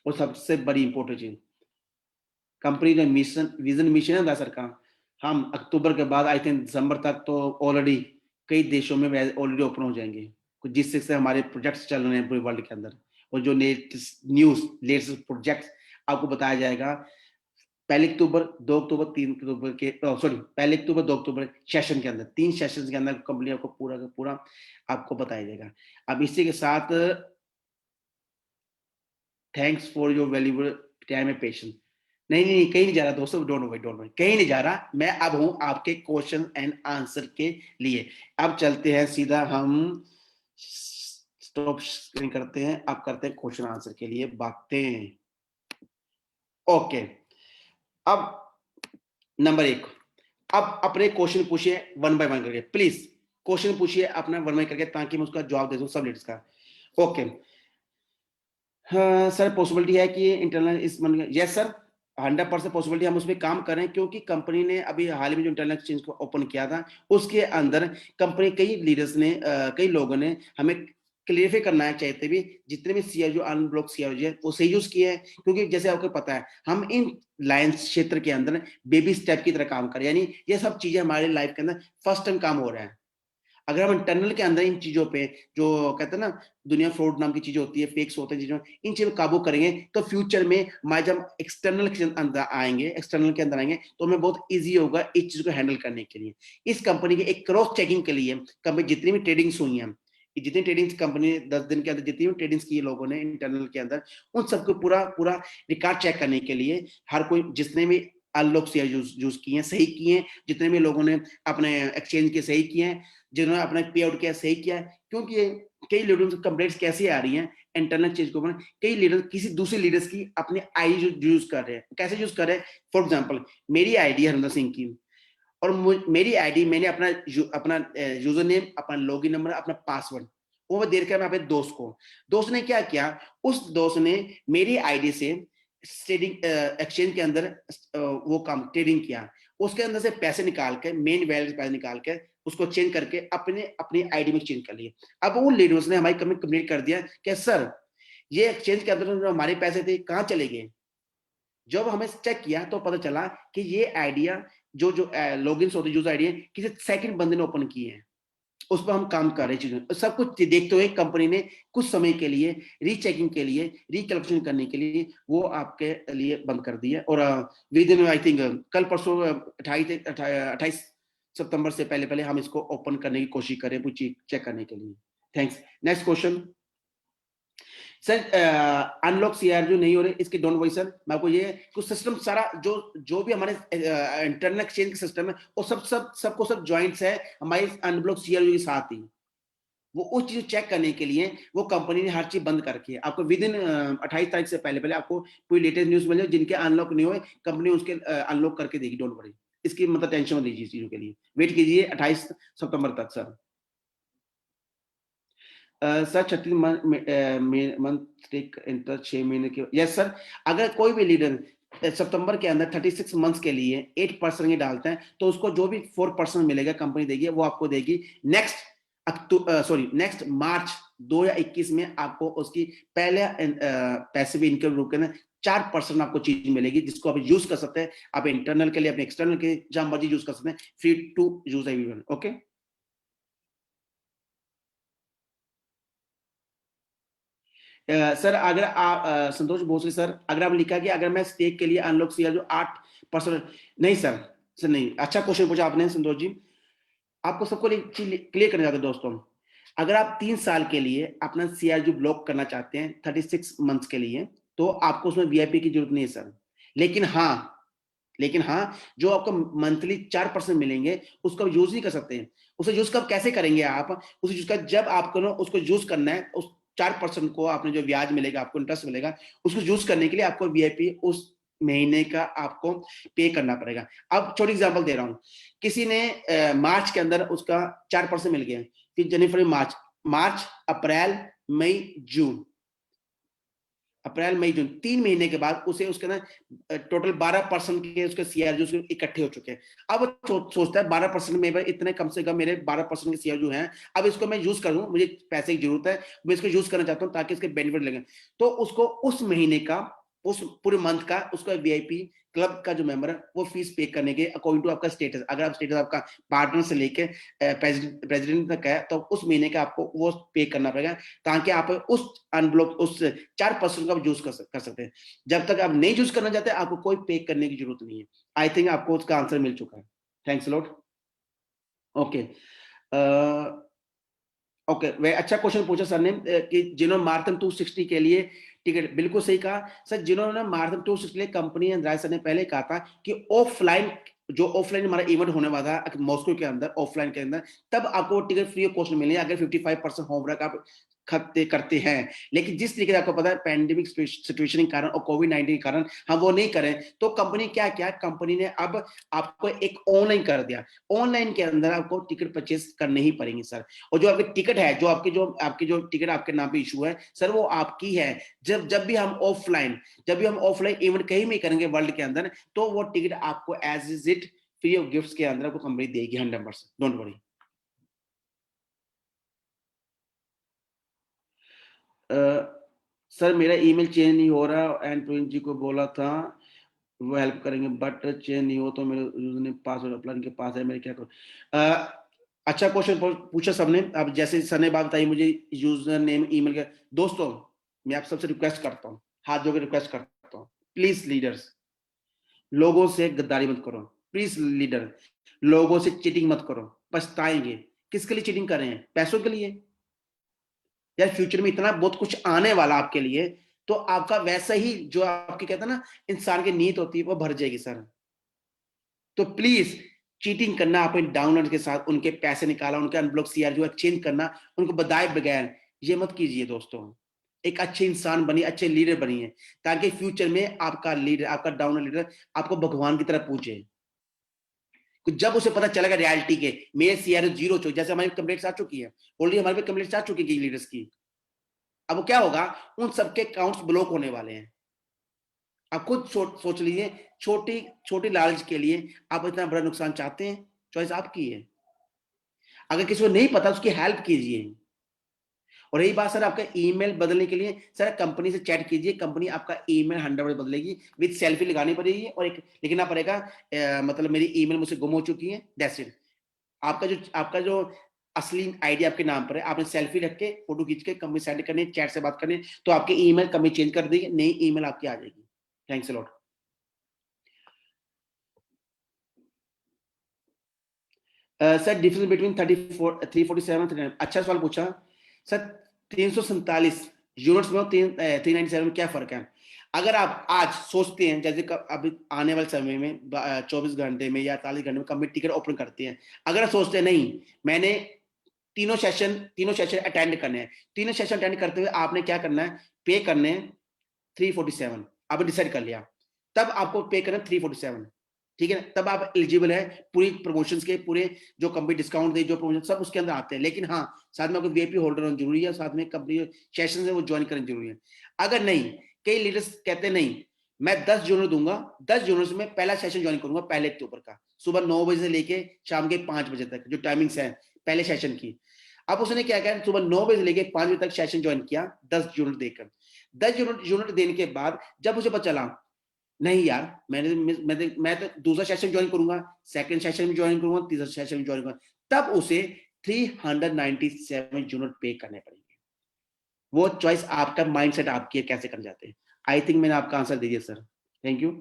और सबसे बड़ी इंपॉर्टेंट चीज, कंपनी का मिशन, विजन मिशन है सर का। हम अक्टूबर के बाद आई थिंक दिसंबर तक तो ऑलरेडी कई देशों में ऑलरेडी ओपन हो जाएंगे, जिससे से हमारे प्रोजेक्ट्स चल रहे हैं पूरे वर्ल्ड के अंदर, और जो लेटेस्ट न्यूज, लेटेस्ट प्रोजेक्ट्स आपको बताया जाएगा 1 अक्टूबर, 2 अक्टूबर, 3 अक्टूबर के, सॉरी 1 अक्टूबर 2 अक्टूबर सेशन के अंदर, 3 सेशन के अंदर कंपनी आपको पूरा का पूरा आपको बताया जाएगा। अब इसी के साथ thanks for your valuable time and patience. नहीं नहीं कहीं नहीं जा रहा दोस्तों, डोंट वरी, डोंट वरी, कहीं नहीं जा रहा, मैं अब हूं आपके क्वेश्चन एंड आंसर के लिए। अब चलते हैं सीधा, हम स्टॉप स्क्रीन करते हैं, अब करते हैं क्वेश्चन आंसर के लिए बातें। ओके, अब नंबर 1, अब अपने क्वेश्चन पूछिए वन बाय वन करके, प्लीज क्वेश्चन पूछिए अपना वन बाय करके, ताकि मैं उसका जवाब दे दूं सब लीडर्स का। ओके, हाँ सर, पॉसिबिलिटी है कि इंटरनल इस मन, यस सर, 100% पॉसिबिलिटी, हम उसमें काम कर रहे हैं, क्योंकि कंपनी ने अभी हाल ही में जो इंटरनल एक्सचेंज को ओपन किया था, उसके अंदर कंपनी, कई लीडर्स ने, कई लोगों ने हमें क्लियरफाई करना है चाहते भी, जितने भी सीआर जो अनब्लॉक सीआर है वो सही यूज किए हैं, क्योंकि जैसे आपको पता है हम इन लाइन्स क्षेत्र के अंदर बेबी स्टेप की तरह काम कर रहे हैं, यानी ये सब चीजें हमारे लाइफ के अंदर फर्स्ट टाइम काम हो रहा है। अगर हम इंटरनल के अंदर इन चीजों पे, जो कहते हैं ना दुनिया फ्रॉड नाम की चीजें होती है, फेक्स होते हैं चीजों, इन चीजों काबू करेंगे, तो फ्यूचर में हमारे जब एक्सटर्नल के अंदर आएंगे, एक्सटर्नल के अंदर आएंगे, तो हमें बहुत इजी होगा इस चीज को हैंडल करने के लिए। इस कंपनी के एक क्रॉस चेकिंग के लिए, कंपनी जितनी भी ट्रेडिंग्स हुई हैं, जितनी ट्रेडिंग्स कंपनी 10 दिन के अंदर जितनी भी ट्रेडिंग्स की लोगों ने इंटरनल के अंदर, उन सबको पूरा पूरा रिकॉर्ड चेक करने के लिए, हर कोई जिसने भी अनलॉक शेयर यूज किए हैं सही किए हैं, जितने भी लोगों ने अपने एक्सचेंज के सही किए हैं, जिन्होंने अपना पे आउट किया सही किया है, क्योंकि कई लीडर्स कंप्लेंट्स कैसे आ रही हैं इंटरनल चीज के ऊपर, कई लीडर किसी दूसरे लीडर्स की अपनी आईडी यूज कर रहे हैं। कैसे यूज कर रहे हैं? फॉर एग्जांपल मेरी आईडी हरिंदर सिंह की, और मेरी आईडी, मैंने अपना यूजर नेम, अपना लॉगिन नंबर, अपना पासवर्ड वो दे रखा है अपने दोस्त को। दोस्त ने क्या किया, उस दोस्त ने मेरी आईडी से ट्रेडिंग एक्सचेंज के अंदर वो काम ट्रेडिंग किया, उसके अंदर से पैसे निकाल के, मेन वैलेट पैसे निकाल के उसको चेंज करके अपने अपनी आईडी में चेंज कर लिए। अब उन लीडर्स ने हमारी कंपनी कंप्लीट कर दिया कि सर ये एक्सचेंज के अंदर जो हमारे पैसे थे कहाँ चले गए। जब हमें चेक किया तो पता चला कि ये आइडिया जो जो लॉगिन होते यूजर आईडी किसी सेकंड बंदे ने ओपन किए हैं, उस पर हम काम कर रहे चीजें सब कुछ देखते हुए कंपनी ने कुछ समय के लिए रीचेकिंग के लिए, रिकलेक्शन करने के लिए वो आपके लिए बंद कर दिया। और विद इन आई थिंक कल परसों 28 सितंबर से पहले पहले हम इसको ओपन करने की कोशिश करें कुछ चेक करने के लिए। Thanks. Next question sir, unlock CR जो नहीं हो रहे इसके डोंट वरी सर, मैं आपको ये कुछ सिस्टम सारा जो जो भी हमारे इंटरनल एक्सचेंज का सिस्टम है वो सबको सब ज्वाइंट्स है हमारे अनब्लॉक सीआर के साथ ही। वो उस चीज चेक करने के लिए वो कंपनी ने हर चीज बंद करके आपको विद इन 28 तारीख से पहले पहले आपको कोई लेटेस्ट न्यूज मिल जाए जिनके अनलॉक नहीं हुए, कंपनी उसके अनलॉक करके देगी, डोंट वरी। इसकी मतलब टेंशन मत लीजिए, चीजों के लिए वेट कीजिए 28 सितंबर तक सर। सर 36 मंथ इंटर 6 महीने के, यस सर। अगर कोई भी लीडर सितंबर के अंदर 36 मंथ्स के लिए 8% डालते हैं तो उसको जो भी 4% मिलेगा कंपनी देगी, वो आपको देगी नेक्स्ट नेक्स्ट मार्च 2021 में आपको उसकी पहले पैसिव इनकम ग्रुप के अंदर 4% आपको चीज मिलेगी, जिसको आप यूज कर सकते हैं, आप इंटरनल के लिए, अपने एक्सटर्नल के जहां मर्जी यूज कर सकते हैं, free to use everyone. Okay, sir अगर आप संतोष भोसले सर, अगर आप लिखा कि अगर मैं स्टेक के लिए अनलॉक सीआर जो 8%, नहीं सर, सर नहीं, अच्छा क्वेश्चन पूछा आपने संतोष जी। आपको सबको क्लियर करना चाहते हैं दोस्तों, अगर आप 3 साल के लिए अपना सीआरजू ब्लॉक करना चाहते हैं 36 मंथ्स के लिए, तो आपको उसमें वीआईपी की जरूरत नहीं है सर। लेकिन हाँ, जो आपको मंथली 4% मिलेंगे उसको आप यूज नहीं कर सकते हैं। उसे यूज कब कैसे करेंगे आप? उसे यूज कर जब आपको ना उसको यूज करना है, उस 4% को आपने जो ब्याज मिलेगा, आपको इंटरेस्ट मिलेगा, उसको यूज करने के लिए आपको वीआईपी उस महीने का आपको पे करना पड़ेगा। अब छोटी एग्जांपल दे रहा हूं, किसी ने मार्च के अंदर उसका 4% मिल गया, फिर जनवरी, मार्च, अप्रैल, मई, जून, अप्रैल मई जून 3 महीने के बाद उसे उसके ना टोटल 12% के उसके सीआरजू इकट्ठे हो चुके हैं। अब सोचता है 12% में इतने कम से कम मेरे 12% के सीआरजू हैं, अब इसको मैं यूज करूं, मुझे पैसे की जरूरत है, मैं इसको यूज करना चाहता हूं ताकि इसके बेनिफिट लगे, तो उसको उस महीने का, उस पूरे मंथ का उसका वीआईपी क्लब का जो मेंबर है वो फीस पे करने के अकॉर्डिंग टू आपका स्टेटस, अगर आप स्टेटस आपका पार्टनर से लेके प्रेसिडेंट तक है, तो उस महीने का आपको वो पे करना पड़ेगा, ताकि आप उस अनब्लॉक उस 4% का यूज कर सकते हैं। जब तक आप नहीं यूज करना चाहते, आपको कोई पे करने की जरूरत नहीं है। आई थिंक आपको उसका आंसर मिल चुका है। Thanks lot. ओके, ओके, वे अच्छा क्वेश्चन पूछा सर ने कि जिन्होंने मार्थन 260 के लिए टिकट, बिल्कुल सही कहा सर, जिन्होंने मार्थन 260 के लिए, कंपनी राय सर ने पहले कहा था कि ऑफलाइन, जो ऑफलाइन हमारा इवेंट होने वाला है मॉस्को के अंदर, ऑफलाइन के अंदर, तब आपको टिकट फ्री ऑफ कॉस्ट मिलेगी अगर 55% होमवर्क आप करते हैं। लेकिन जिस तरीके से आपको पता है पैंडेमिक सिचुएशन के कारण और कोविड-19 के कारण हम वो नहीं करें, तो कंपनी क्या किया, कंपनी ने अब आपको एक ऑनलाइन कर दिया। ऑनलाइन के अंदर आपको टिकट परचेस करने ही पड़ेंगे सर, और जो आपकी टिकट है, जो आपकी जो टिकट आपके नाम पे इशू है सर, वो आपकी है। जब भी हम ऑफलाइन इवेंट कहीं भी करेंगे वर्ल्ड के अंदर, तो वो टिकट आपको as is it free of gifts के अंदर आपको कंपनी देगी 100%, डोंट वरी। सर मेरा ईमेल चेंज नहीं हो रहा, एंड प्रिंस जी को बोला था वो हेल्प करेंगे, बट चेंज नहीं हो तो मेरे यूजर ने पासवर्ड अपलोड के पास है, मेरे क्या करूं? अच्छा क्वेश्चन पूछा सबने। अब जैसे सर ने बात बताई मुझे यूजर नेम ईमेल का, दोस्तों मैं आप सबसे रिक्वेस्ट करता हूँ, हाथ जोड़ के रिक्वेस्ट करता हूँ, प्लीज लीडर्स, लोगों से गद्दारी मत करो, प्लीज लीडर, लोगों से चीटिंग मत करो, पछताएंगे। किसके लिए चीटिंग कर रहे हैं? पैसों के लिए? यार फ्यूचर में इतना बहुत कुछ आने वाला आपके लिए, तो आपका वैसा ही जो आपकी कहते हैं ना इंसान की नीयत होती है वो भर जाएगी सर। तो प्लीज चीटिंग करना, अपने डाउनलोड के साथ उनके पैसे निकाला, उनके अनब्लॉक सीआर जो चेंज करना, उनको बताए बगैर, ये मत कीजिए दोस्तों। एक अच्छे इंसान बनिए, अच्छे लीडर बनिए, ताकि फ्यूचर में आपका लीडर, आपका डाउनलोड लीडर आपको भगवान की तरह पूछे। जब उसे पता चलेगा रियलिटी के मेरे सीआर जीरो चुके, जैसे हमारी कंप्लेंट्स आ चुकी है ऑलरेडी, हमारे पे कंप्लेंट्स आ चुकी है लीडर्स की, अब क्या होगा, उन सबके अकाउंट्स ब्लॉक होने वाले हैं। आप खुद सोच लीजिए, छोटी छोटी लालच के लिए आप इतना बड़ा नुकसान चाहते हैं? चॉइस आपकी है। अगर किसी को नहीं पता उसकी हेल्प कीजिए। और रही बात सर आपका ईमेल बदलने के लिए, सर कंपनी से चैट कीजिए, कंपनी आपका ईमेल 100% बदलेगी, विद सेल्फी लगानी पड़ेगी और एक लिखना पड़ेगा मतलब मेरी ईमेल मुझसे गुम हो चुकी है, दैट्स इट। आपका जो असली आईडी आपके नाम पर है, आपने सेल्फी रख के फोटो खींच के कंपनी सेंड करनी, चैट से बात करनी, तो आपकी ईमेल कंपनी चेंज कर देगी, नई ईमेल आपकी आ जाएगी। Thanks a lot. Sir difference between 34 347, अच्छा सवाल पूछा सर। 347 यूनिट्स में 397 में क्या फर्क है? अगर आप आज सोचते हैं, जैसे अभी आने वाले समय में 24 घंटे में या 48 घंटे में कंपनी टिकट ओपन करती है, अगर आप सोचते हैं नहीं मैंने तीनों सेशन अटेंड करने हैं, तीनों सेशन अटेंड करते हुए आपने क्या करना है, पे करने हैं 347, आपने डिसाइड कर लिया, तब आपको पे करना 347, ठीक है ना? तब आप एलिजिबल है पूरी प्रमोशंस के, पूरे जो कंपनी डिस्काउंट दे, जो प्रमोशन सब उसके अंदर आते हैं। लेकिन हाँ, साथ में आपको वीआईपी होल्डर होना जरूरी है, साथ में कंपनी सेशन है वो ज्वाइन करना जरूरी है। अगर नहीं, कई लीडर्स कहते हैं नहीं मैं 10 जून दूंगा, 10 जून में पहला सेशन ज्वाइन करूंगा, पहले अक्टूबर का सुबह 9 बजे से लेके शाम के 5 बजे तक जो टाइमिंग्स है पहले सेशन की। अब उसने क्या किया, सुबह 9 बजे से लेके 5 बजे तक सेशन ज्वाइन किया 10 यूनिट देकर। 10 यूनिट देने के बाद जब मुझे पता चला नहीं यार, मैं तो दूसरा सेशन ज्वाइन करूंगा, सेकंड सेशन भी ज्वाइन करूंगा, तीसरा सेशन भी ज्वाइन करूंगा, तब उसे 397 यूनिट पे करने पड़ेंगे। वो चॉइस आपका, माइंडसेट आपकी है, कैसे कर जाते हैं। आई थिंक मैंने आपका आंसर दे दिया sir, thank you.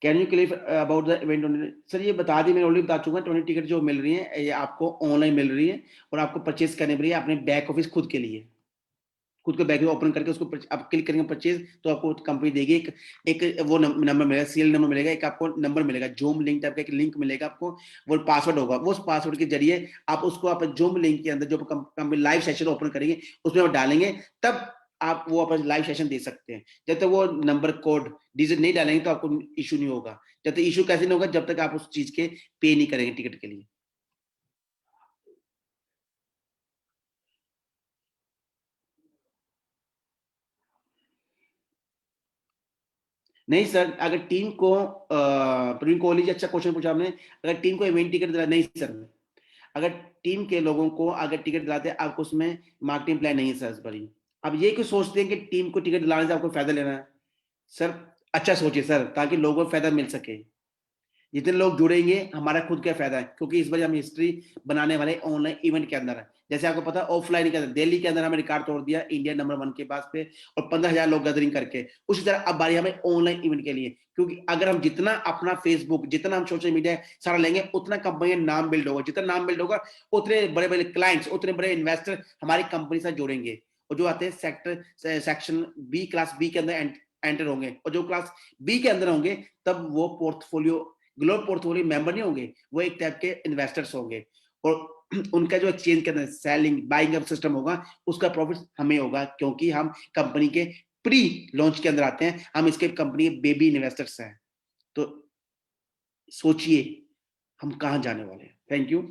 Can you clear about the event? Sir ये बता दी, मैंने ऑलरेडी बता चुका, 20 टिकट जो मिल रही है ये आपको ऑनलाइन मिल रही है और आपको परचेज करने पड़ेगी अपने बैक ऑफिस खुद के लिए, खुद को बैक ओपन करके उसको आप क्लिक करेंगे परचेज, तो आपको कंपनी देगी एक वो नंबर मिलेगा, सीरियल नंबर मिलेगा, एक आपको नंबर मिलेगा, जूम लिंक टाइप का एक लिंक मिलेगा आपको, वो पासवर्ड होगा, वो उस पासवर्ड के जरिए आप उसको आप जूम लिंक के अंदर जो कंपनी लाइव सेशन ओपन करेंगे उसमें आप डालेंगे, तब आप वो अपना लाइव सेशन दे सकते हैं। जब तक वो नंबर कोड डिजिट नहीं डालेंगे तो आपको इशू नहीं होगा। जब तक इशू कैसे नहीं होगा, जब तक आप उस चीज के पे नहीं करेंगे टिकट के लिए। नहीं सर, अगर टीम को प्रवीण कोहली जी, अच्छा क्वेश्चन पूछा आपने, अगर टीम को इवेंट टिकट दिला, नहीं सर, अगर टीम के लोगों को अगर टिकट दिलाते हैं, आपको उसमें मार्केटिंग प्लान नहीं है सर इस बारी। अब ये क्यों सोचते हैं कि टीम को टिकट दिलाने से आपको फायदा लेना है? सर अच्छा सोचिए सर, ताकि लोगों को फायदा मिल सके। जितने लोग जुड़ेंगे हमारा खुद का फायदा है, क्योंकि इस बार हम हिस्ट्री बनाने वाले ऑनलाइन इवेंट के अंदर है। जैसे आपको पता है ऑफलाइन के अंदर दिल्ली के अंदर हमें रिकॉर्ड तोड़ दिया इंडिया नंबर 1 के पास पे, और 15,000 लोग गैदरिंग करके। उसी तरह अब बारी हमें ऑनलाइन इवेंट के लिए, क्योंकि अगर हम जितना अपना फेसबुक, जितना हम सोशल मीडिया सारा लेंगे, उतना कंपनी का नाम बिल्ड होगा, जितना नाम बिल्ड होगा उतने बड़े बड़े क्लाइंट्स, उतने बड़े इन्वेस्टर हमारी कंपनी से जुड़ेंगे, और जो आते हैं सेक्शन बी, क्लास बी के अंदर एंटर होंगे, और जो क्लास बी के अंदर होंगे तब वो पोर्टफोलियो, ग्लोबल पोर्टफोलियो मेंबर नहीं होंगे, वो एक टाइप के इन्वेस्टर्स होंगे, और उनका जो एक्सचेंज के अंदर सेलिंग बाइंग अप सिस्टम होगा, उसका प्रॉफिट हमें होगा, क्योंकि हम कंपनी के प्री लॉन्च के अंदर आते हैं, हम इसके कंपनी के बेबी इन्वेस्टर्स हैं। तो सोचिए हम कहां जाने वाले हैं। Thank you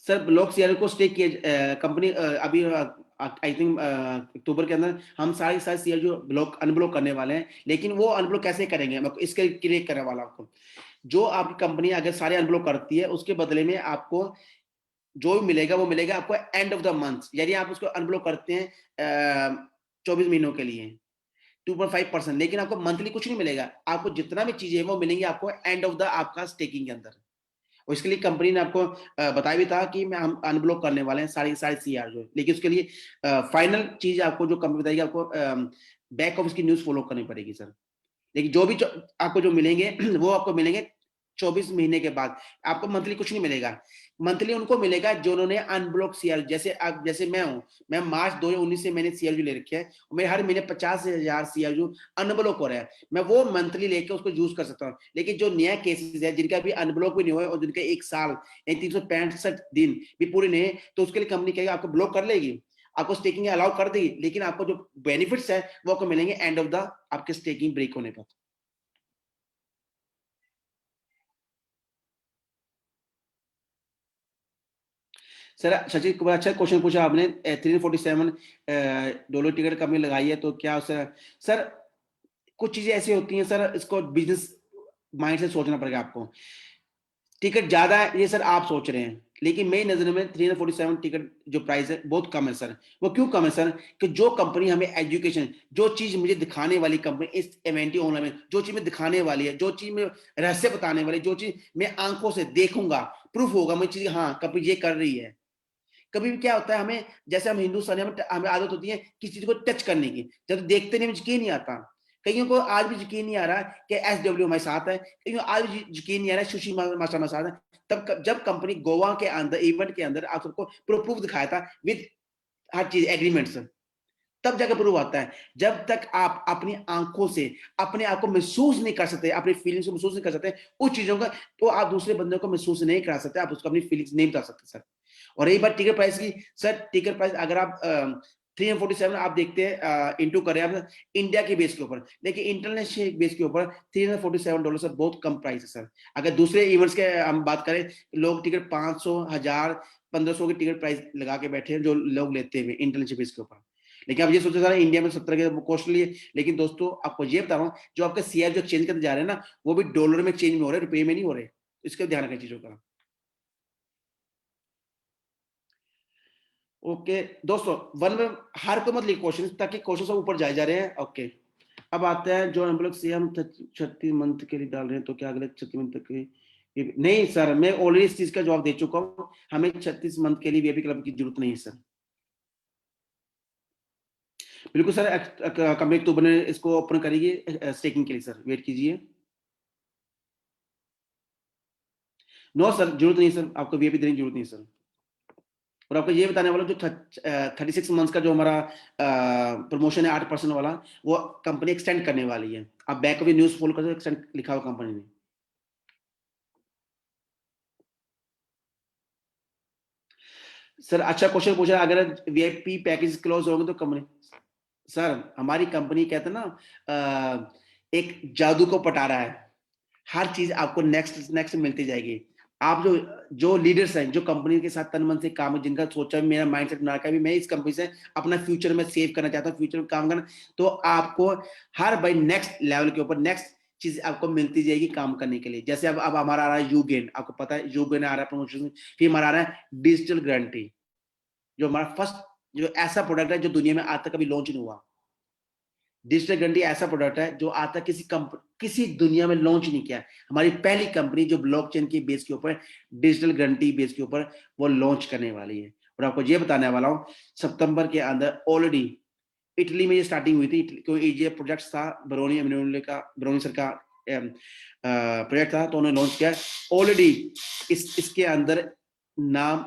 sir. Block share को स्टेक किए कंपनी अभी आई थिंक अक्टूबर के अंदर हम सारे सारे शेयर जो ब्लॉक अनब्लॉक करने वाले हैं, लेकिन वो अनब्लॉक कैसे करेंगे, मैं इसके क्लियर करने वाला हूं आपको। जो आपकी कंपनी अगर सारे अनब्लॉक करती है, उसके बदले में आपको जो भी मिलेगा वो मिलेगा आपको एंड ऑफ द मंथ। यदि आप उसको अनब्लॉक करते हैं 24 महीनों के लिए 2.5%, लेकिन आपको मंथली कुछ नहीं मिलेगा, आपको जितना भी चीजें वो मिलेंगी आपको एंड ऑफ द आपका स्टेकिंग के अंदर। और इसके लिए कंपनी ने आपको बताया भी था कि मैं हम अनब्लॉक करने वाले हैं सारी सारी सीआर जो, लेकिन उसके लिए फाइनल चीज आपको जो कंपनी बताएगी, आपको बैक ऑफिस की न्यूज फॉलो करनी पड़ेगी सर। लेकिन जो भी आपको जो मिलेंगे वो आपको मिलेंगे 24 महीने के बाद। आपको मंथली कुछ नहीं मिलेगा, मंथली उनको मिलेगा जो उन्होंने अनब्लॉक सीआर, जैसे आप, जैसे मैं हूं, मैं मार्च 2019 से मैंने सीआरयू ले रखे हैं, मेरे हर महीने 50,000 सीआरयू अनब्लॉक हो रहा है, मैं वो मंथली लेके उसको यूज कर सकता हूँ। लेकिन जो नया केसेस है जिनका भी अनब्लॉक भी नहीं हुआ और जिनका 1 साल यानी 365 दिन भी पूरे नहीं है, तो उसके लिए कंपनी कहेगी आपको ब्लॉक कर लेगी, आपको स्टेकिंग अलाउ कर देगी, लेकिन आपको जो बेनिफिट्स है वो आपको मिलेंगे एंड ऑफ द आपके स्टेकिंग ब्रेक होने पर। सर सचिन कुमार, अच्छा क्वेश्चन पूछा आपने। $347 टिकट कंपनी लगाई है, तो क्या सर, सर कुछ चीजें ऐसी होती हैं सर, इसको बिजनेस माइंड से सोचना पड़ेगा आपको। टिकट ज्यादा है ये सर आप सोच रहे हैं, लेकिन मेरी नजर में 347 टिकट जो प्राइस है बहुत कम है सर। वो क्यों कम है सर? कि जो कंपनी हमें एजुकेशन, जो चीज मुझे दिखाने वाली कंपनी इस इवेंट ऑनलाइन में, जो चीज में दिखाने वाली है, जो चीज में रहस्य बताने वाली, जो चीज मैं आंखों से देखूंगा, प्रूफ होगा मुझे चीज, हाँ कंपनी ये कर रही है। कभी भी क्या होता है, हमें जैसे हम हिंदुस्तानी, हमें आदत होती है किसी चीज को टच करने की, जब देखते नहीं यकीन नहीं आता। कईयों को आज भी यकीन नहीं आ रहा कि SW हमारे साथ है, कईयों को आज भी यकीन नहीं आ रहा सुशी मास्टर हमारे साथ है। तब जब कंपनी गोवा के अंदर इवेंट के अंदर आप सबको प्रूफ दिखाया था विद हर चीज एग्रीमेंट्स, तब जाकर प्रूव आता है। जब तक आप अपनी आंखों से अपने आप को महसूस नहीं कर सकते, अपनी फीलिंग्स को महसूस नहीं कर सकते उस चीजों का, तो आप दूसरे बंदे को महसूस नहीं करा सकते, आप उसको अपनी फीलिंग्स नहीं बता सकते सर। और रही बात टिकट प्राइस की, सर टिकट प्राइस अगर आप 347 आप देखते हैं इंटू करें आप इंडिया के बेस के ऊपर, लेकिन इंटरनेशनल बेस के ऊपर $347 सर बहुत कम प्राइस है सर। अगर दूसरे इवेंट्स के हम बात करें, लोग टिकट 500, 1000, 1500 की टिकट प्राइस लगा के बैठे हैं जो लोग लेते हैं इंटरनेशनल बेस के ऊपर। लेकिन आप ये सोचो सर इंडिया में 70 के कॉस्टली है, लेकिन दोस्तों आपको ये बता रहा हूँ जो आपके शेयर जो चेंज करते जा रहे हैं ना, वो भी डॉलर में चेंज में हो रहे हैं, रुपये में नहीं हो रहे, इसका ध्यान रखें चीजों का। ओके दोस्तों, वन में हर को मत लिख क्वेश्चन, ताकि क्वेश्चन सब ऊपर जाए जा रहे हैं। ओके, अब आते हैं जो एम्प्लॉय से हम 36 मंथ के लिए डाल रहे हैं, तो क्या अगले 36 मंथ तक के नहीं सर, मैं ऑलरेडी इस चीज का जवाब दे चुका हूँ, हमें 36 मंथ के लिए वीआईपी क्लब की जरूरत नहीं है सर। बिल्कुल सर, कंपनी अक्टूबर में इसको ओपन करेगी स्टेकिंग के लिए सर, वेट कीजिए। नो सर, जरूरत नहीं सर, आपको वीआईपी देने की जरूरत नहीं सर। और आपको ये बताने वाला जो 36 मंथ्स का जो हमारा प्रमोशन है 8% वाला, वो कंपनी एक्सटेंड करने वाली है। आप बैक ऑफ न्यूज फॉलो कर, एक्सटेंड लिखा हुआ कंपनी ने। सर अच्छा क्वेश्चन पूछा, अगर वीआईपी पैकेज क्लोज होंगे तो कंपनी, सर हमारी कंपनी कहते हैं ना एक जादू को पटा रहा है, हर चीज आपको नेक्स्ट नेक्स्ट मिलती जाएगी। आप जो जो लीडर्स हैं, जो कंपनी के साथ तन मन से काम, जिनका सोचा मेरा माइंडसेट बना रखा है मैं इस कंपनी से अपना फ्यूचर में सेव करना चाहता हूँ, फ्यूचर में काम करना, तो आपको हर बाई नेक्स्ट लेवल के ऊपर नेक्स्ट चीज आपको मिलती जाएगी काम करने के लिए। जैसे अब हमारा आ रहा है यूगेन, आपको पता है यूगेन आ रहा है प्रमोशन, फिर हमारा आ रहा है डिजिटल गारंटी, जो हमारा फर्स्ट जो ऐसा प्रोडक्ट है जो दुनिया में आज तक कभी लॉन्च नहीं हुआ। डिजिटल गारंटी ऐसा प्रोडक्ट है जो आज तक किसी दुनिया में लॉन्च नहीं किया, हमारी पहली कंपनी जो ब्लॉकचेन की बेस के ऊपर, डिजिटल गारंटी बेस के ऊपर वो लॉन्च करने वाली है। और आपको ये बताने वाला हूँ, सितंबर के अंदर ऑलरेडी इटली में ये स्टार्टिंग हुई थी, क्योंकि ये प्रोजेक्ट था बरोनी सर का प्रोजेक्ट था, तो उन्होंने लॉन्च किया ऑलरेडी। इसके अंदर नाम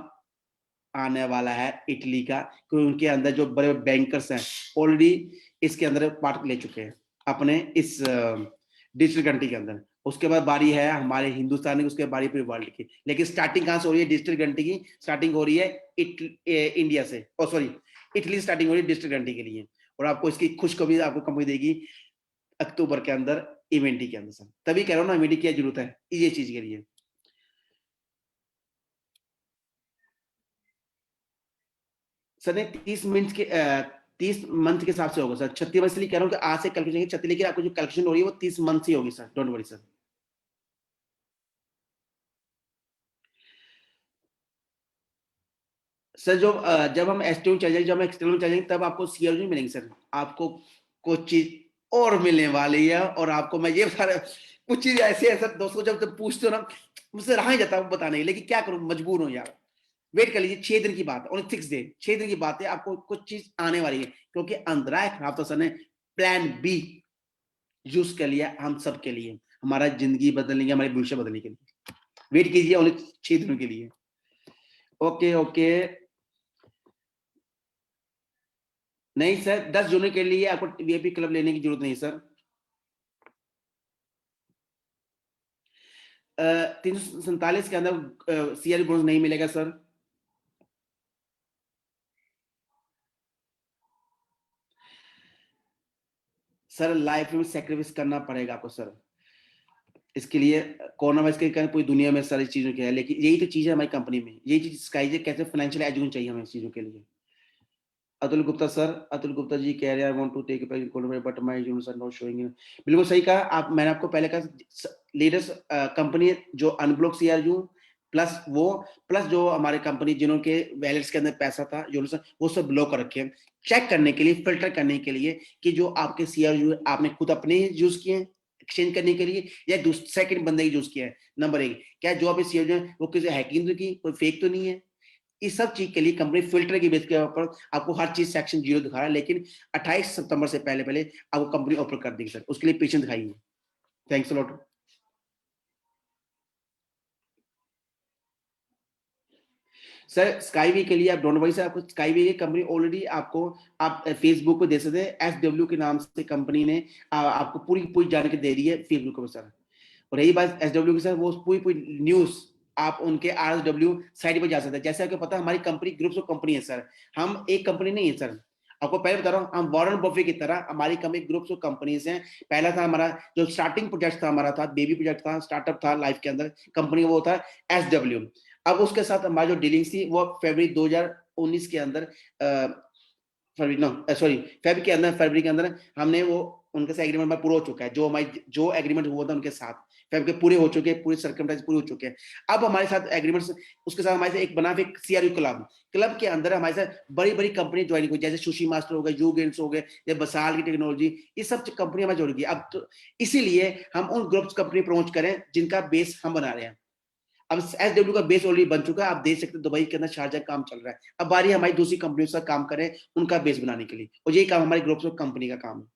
आने वाला है इटली का, क्योंकि उनके अंदर जो बड़े बैंकर्स हैं ऑलरेडी इसके अंदर पार्ट ले चुके हैं अपने इस डिजिटल कंट्री के अंदर। उसके बाद बारी है हमारे हिंदुस्तान की, उसके बारी पूरी वर्ल्ड की। लेकिन स्टार्टिंग कहां से हो रही है डिजिटल कंट्री की? स्टार्टिंग हो रही है इंडिया से, ओ सॉरी इटली स्टार्टिंग हो रही है डिजिटल कंट्री के लिए। और आपको इसकी खुशखबरी आपको कंपनी देगी अक्टूबर के अंदर इवेंटी के अंदर सर, तभी कह रहा हूँ ना इवेंटी की जरूरत है ये चीज के लिए। सर ने 30 मंथ के हिसाब से होगा सर, 36 मंथ इसलिए कह रहा हूँ कि आज से कैलकुलेशन 36, लेकिन आपको जो कैलकुलेशन हो रही है वो 30 मंथ से होगी sir, don't worry sir. Sir जो जब हम एसटीओ चल जाएंगे, जब हम एक्सटर्नल चल जाएंगे, तब आपको सीआर नहीं मिलेंगे सर, आपको कुछ चीज और मिलने वाली है। और आपको मैं ये बता रहा हूँ, कुछ चीज ऐसे है सर दोस्तों, जब पूछते हो ना मुझसे रहा ही जाता है बताने की, लेकिन क्या करूं मजबूर हूं यार। वेट कर लीजिए, 6 दिन की बात है, ओनली 6 डे, 6 दिन की बात है, आपको कुछ चीज आने वाली है, क्योंकि अंतरा है खराब, तो सर ने प्लान बी यूज कर लिया हम सब के लिए, हमारा जिंदगी बदलने के, हमारे भविष्य बदलने के लिए। वेट कीजिए ओनली 6 दिनों के लिए। ओके ओके, नहीं सर 10 जून के लिए आपको वीआईपी क्लब लेने की जरूरत नहीं सर। 347 के अंदर सीआर बोनस नहीं मिलेगा सर। सर लाइफ में सेक्रीफाइस करना पड़ेगा आपको सर, इसके लिए कोरोना वायरस के कारण पूरी दुनिया में सारी चीजों की है, लेकिन यही तो चीज है हमारी कंपनी में, यही चीज सिखाई है कैसे फाइनेंशियल एजुकेशन चाहिए हमें इस चीजों के लिए। अतुल गुप्ता सर, अतुल गुप्ता जी कह रहे हैं I want to take a but my units are not showing. बिल्कुल सही कहा आप, मैंने आपको पहले कहा लीडर्स कंपनी जो अनब्लॉक सीआरयू प्लस वो प्लस जो हमारे कंपनी जिन्हों के वैलेट्स के अंदर पैसा था जो वो सब ब्लॉक कर रखे हैं, चेक करने के लिए, फिल्टर करने के लिए कि जो आपके सीआरयू आपने खुद अपने यूज किए हैं एक्सचेंज करने के लिए, या सेकंड बंदे की यूज किया है। नंबर 1, क्या जो आप सीआरयू वो किसी हैकिंग तो की, कोई फेक तो नहीं है। इस सब चीज के लिए कंपनी फिल्टर की बेस के ऊपर आपको हर चीज सेक्शन 0 दिखा रहा है, लेकिन 28 सितंबर से पहले पहले आपको कंपनी ऑफर कर देगी सर, उसके लिए पेशेंस दिखाइए। Thanks a lot. सर स्काईवी के लिए आप डोंट वरी सर, आपको स्काईवी की कंपनी ऑलरेडी आपको आप फेसबुक पे दे सकते हैं, एसडब्ल्यू के नाम से कंपनी ने आपको पूरी पूरी जानकारी दे रही है फेसबुक पर सर। और रही बात एसडब्ल्यू की सर, वो पूरी पूरी न्यूज आप उनके आरएसडब्ल्यू साइट पर जा सकते हैं। जैसे आपको पता है हमारी कंपनी ग्रुप्स ऑफ कंपनी है सर, हम एक कंपनी नहीं है सर, आपको पहले बता रहा हूँ, हम वॉरेन बफे की तरह हमारी कंपनी ग्रुप्स ऑफ कंपनीज हैं। पहला था हमारा जो स्टार्टिंग प्रोजेक्ट था, हमारा था बेबी प्रोजेक्ट था, स्टार्टअप था लाइफ के अंदर कंपनी, वो था एसडब्ल्यू। अब उसके साथ हमारी जो डीलिंग्स थी वो फरवरी 2019 के अंदर फरवरी नो सॉरी फरवरी के अंदर हमने वो उनके साथ एग्रीमेंट पूरा हो चुका है, जो एग्रीमेंट हुआ था उनके साथ फेब के पूरे हो चुके हैं, पूरे सर्कमस्टेंस पूरे हो चुके हैं। अब हमारे साथ एग्रीमेंट्स, उसके साथ हमारे साथ एक बना फिर सीआरयू क्लब के अंदर हमारे साथ बड़ी बड़ी कंपनी ज्वाइन हुई, जैसे सुशी मास्टर हो गए, यू गेम्स हो गए, या बसाल की टेक्नोलॉजी, ये सब कंपनी हमारी जुड़ गई। अब तो इसीलिए हम उन ग्रुप्स कंपनी प्रमोट करें जिनका बेस हम बना रहे हैं। अब एसडब्ल्यू का बेस ऑलरेडी बन चुका है, आप देख सकते हैं दुबई के अंदर शारजा काम चल रहा है। अब बारी हमारी दूसरी कंपनियों से काम करें उनका बेस बनाने के लिए, और यही काम हमारे ग्रुप ऑफ कंपनी का काम है।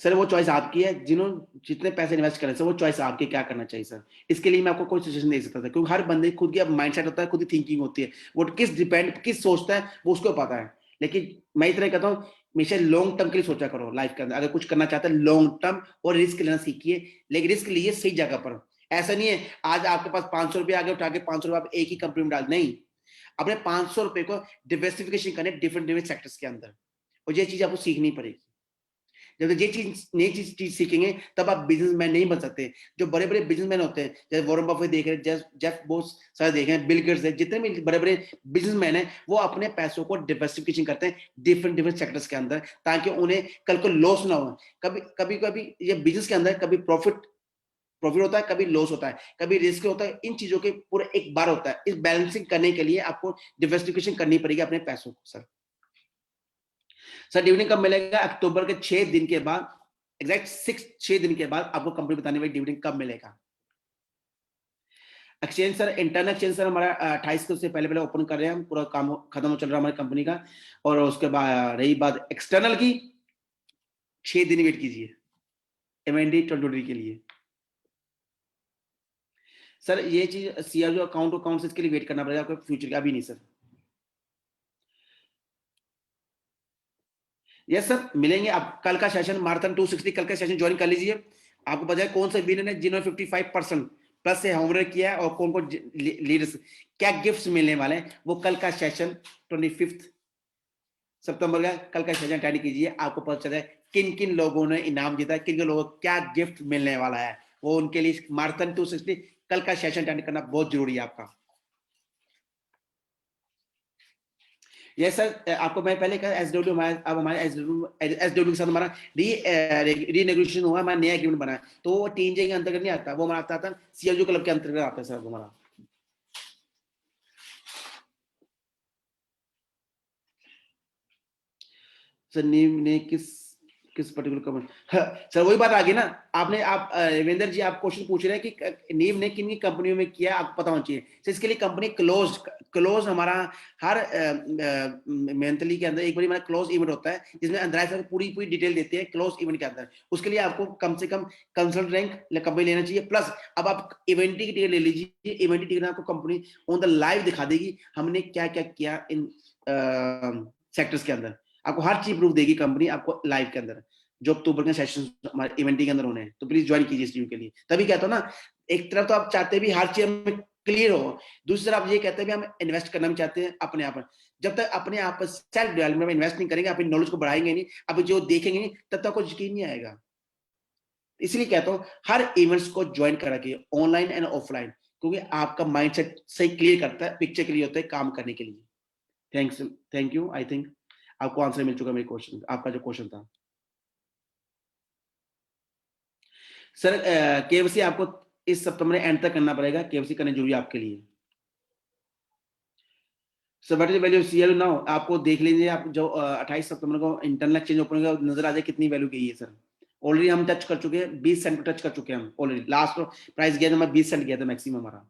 सर वो चॉइस आपकी है, जितने पैसे इन्वेस्ट करें सर, वो चॉइस आपकी, क्या करना चाहिए सर। इसके लिए मैं आपको कोई सजेशन नहीं दे सकता था, क्योंकि हर बंदे खुद की अब माइंडसेट होता है, खुद की थिंकिंग होती है, वो किस सोचता है वो उसको पता है। लेकिन मैं इतना कहता हूँ, हमेशा लॉन्ग टर्म के लिए सोचा करो लाइफ के अंदर। अगर कुछ करना चाहते हैं लॉन्ग टर्म, और रिस्क लेना सीखिए, लेकिन रिस्क लिए सही जगह पर। ऐसा नहीं है आज आपके पास 500 रुपये आगे उठा के 500 रुपये आप एक ही कंपनी में डाल, नहीं, अपने 500 रुपये को डिवर्सिफिकेशन करने डिफरेंट डिफरेंट सेक्टर्स के अंदर, और ये चीज आपको सीखनी पड़ेगी। जब तक ये चीज नई चीज सीखेंगे तब आप बिजनेसमैन नहीं बन सकते। जो बड़े बड़े बिजनेसमैन होते हैं, जैसे वॉरेन बफेट देख रहे हैं, जेफ बोस सर देख रहे हैं, बिल गेट्स है, जितने भी बड़े बड़े बिजनेसमैन हैं, वो अपने पैसों को डिवर्सिफिकेशन करते हैं डिफरेंट डिफरेंट सेक्टर्स के अंदर, ताकि उन्हें कल को लॉस ना हो। कभी कभी ये बिजनेस के अंदर कभी प्रॉफिट प्रॉफिट होता है, कभी लॉस होता है, कभी रिस्क होता है, इन चीजों के पूरे एक बार होता है। इस बैलेंसिंग करने के लिए आपको डिवर्सिफिकेशन करनी पड़ेगी अपने पैसों को सर। सर डिविडेंड कब मिलेगा? अक्टूबर के 6 दिन के बाद, एग्जैक्ट 6 दिन के बाद आपको कंपनी बताने वाली डिविडेंड कब मिलेगा। Exchange sir, internal exchange sir हमारा 28 को से पहले पहले ओपन कर रहे हैं हम, पूरा काम खत्म हो चल रहा है हमारी कंपनी का। और उसके बाद रही बात एक्सटर्नल की, 6 दिन वेट कीजिए एमएनडी 2023 के लिए। सर ये चीज सीआर जो अकाउंट इसके लिए वेट करना पड़ेगा आपको फ्यूचर का, अभी नहीं सर। यस सर मिलेंगे। आप कल का सेशन मार्थन 260 कल का सेशन ज्वाइन कर लीजिए, आपको पता है कौन से विनर है जिन्होंने 55% प्लस से होमवर्क किया है, और कौन कौन लीडर्स क्या गिफ्ट्स मिलने वाले हैं। वो कल का सेशन 25 सितंबर का कल का सेशन अटेंड कीजिए, आपको पता चले किन किन लोगों ने इनाम जीता है, किन किन लोगों को क्या गिफ्ट मिलने वाला है। वो उनके लिए मार्थन 260 कल का सेशन अटेंड करना बहुत जरूरी है आपका। यस सर, आपको मैं पहले कहा एसडब्ल्यू हमारे, अब हमारे एसडब्ल्यू के साथ हमारा रीनेगोशिएशन हुआ, हमारा नया एग्रीमेंट बना है, तो वो टीम जे के अंतर्गत नहीं आता, वो हमारा आता था सीएलयू क्लब के अंतर्गत आता है सर हमारा। सर नीम ने किस पर्टिकुलर कमेंट, सर वही बात आ गई ना। आप रविंदर जी आप क्वेश्चन पूछ रहे हैं कि नीम ने किन किन कंपनियों में किया, आपको पता होना चाहिए। तो इसके लिए कंपनी क्लोज हमारा हर मंथली के अंदर एक बार हमारा क्लोज इवेंट होता है, जिसमें अंदर सर पूरी पूरी डिटेल देते हैं क्लोज इवेंट के अंदर। उसके लिए आपको कम से कम कंसल्ट रैंक कंपनी लेना चाहिए, प्लस अब आप इवेंट की टिकट ले लीजिए। इवेंट की टिकट आपको कंपनी ऑन द लाइव दिखा देगी हमने क्या क्या किया इन सेक्टर्स के अंदर। आपको हर चीज प्रूफ देगी कंपनी आपको लाइव के अंदर, जो अक्टूबर के सेशन हमारे इवेंट के अंदर होने हैं। तो प्लीज ज्वाइन कीजिए इस टीम के लिए। तभी कहता हूँ ना, एक तरफ तो आप चाहते भी हर चीज में क्लियर हो, दूसरी तरफ आप ये कहते हैं भी हम इन्वेस्ट करना भी चाहते हैं अपने आप। जब तक अपने आप सेल्फ डेवलपमेंट में इन्वेस्ट नहीं करेंगे, अपनी नॉलेज को बढ़ाएंगे नहीं, अब जो देखेंगे नहीं, तब तक आपको यकीन नहीं आएगा। इसलिए कहता हूँ हर इवेंट्स को ज्वाइन करा के, ऑनलाइन एंड ऑफलाइन, क्योंकि आपका माइंडसेट सही क्लियर करता है, पिक्चर क्लियर होता है काम करने के लिए। Thanks, thank you. I think आपको आंसर मिल चुका मेरे क्वेश्चन, आपका जो क्वेश्चन था सर। केवाईसी आपको इस सितंबर एंड तक करना पड़ेगा, केवाईसी करना जरूरी है आपके लिए। Sir what is value CL now, आपको देख लीजिए, आप जो 28 सितंबर को इंटरनल एक्सचेंज ओपन होगा, नजर आ जाए कितनी वैल्यू गई है सर। ऑलरेडी हम टच कर चुके हैं, 20 सेंट टच कर चुके हैं हम ऑलरेडी। लास्ट प्राइस गया था हमारा 20 सेंट गया था मैक्सिमम हमारा।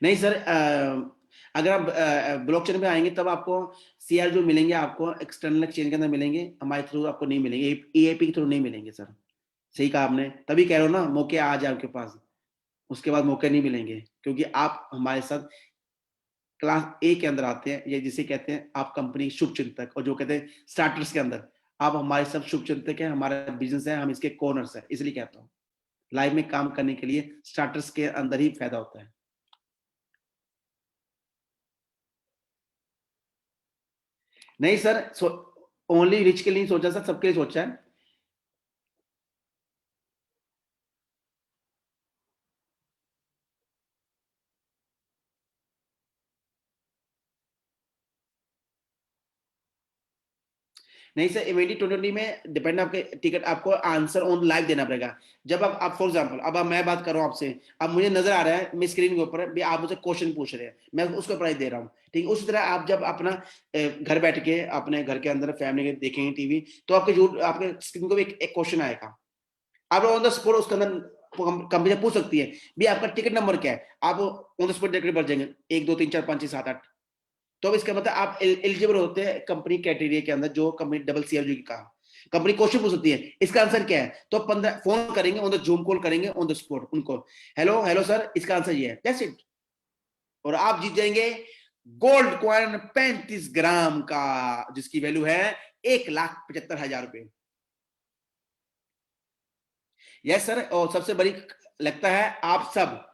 नहीं सर, अगर आप ब्लॉकचेन पे आएंगे तब आपको सीआर जो मिलेंगे, आपको एक्सटर्नल एक्सचेंज के अंदर मिलेंगे, हमारे थ्रू आपको नहीं मिलेंगे, ईएपी के थ्रू नहीं मिलेंगे सर। सही कहा आपने, तभी कह रहा हूँ ना, मौके आ जाए आपके पास, उसके बाद मौके नहीं मिलेंगे, क्योंकि आप हमारे साथ क्लास ए के अंदर आते हैं, ये जिसे कहते हैं आप कंपनी शुभ चिंतक, और जो कहते हैं स्टार्टर्स के अंदर आप हमारे सब शुभ चिंतक हैं, हमारा बिजनेस है, हम इसके कॉर्नर्स है। इसलिए कहता हूँ लाइफ में काम करने के लिए स्टार्टर्स के अंदर ही फायदा होता है। नहीं सर, ओनली रिच के लिए सोचा सर, सबके लिए सोचा है। नहीं सर, इवेंटी 2020 में डिपेंड आपके टिकट, आपको आंसर ऑन लाइव देना पड़ेगा। जब आप फॉर एग्जांपल अब मैं बात कर रहा हूँ आपसे, अब मुझे नजर आ रहा है मैं स्क्रीन के ऊपर भी आप मुझे क्वेश्चन पूछ रहे हैं, मैं उसको प्राइस दे रहा हूँ, ठीक है। उसी तरह आप जब अपना घर बैठ के अपने घर के अंदर फैमिली के देखेंगे टीवी, तो आपके स्क्रीन को भी एक क्वेश्चन आएगा, आप ऑन द स्पॉट उसके अंदर कंपनी पूछ सकती है भी आपका टिकट नंबर क्या है, आप ऑन द स्पॉट देकर बढ़ जाएंगे 1 2 3 4 5 6 7 8। तो अब इसका मतलब आप एलिजिबल होते हैं कंपनी क्राइटेरिया के अंदर, जो कंपनी डबल सीआरजी की कहा। कंपनी क्वेश्चन पूछ सकती है इसका आंसर क्या है, तो 15 फोन करेंगे, ऑन द जूम कॉल करेंगे ऑन द स्पॉट उनको, हेलो हेलो सर इसका आंसर ये है, दैट्स इट। और आप जीत जाएंगे गोल्ड कॉइन 35 ग्राम का, जिसकी वैल्यू है 1,75,000 रुपए। यस सर, और सबसे बड़ी लगता है आप सब,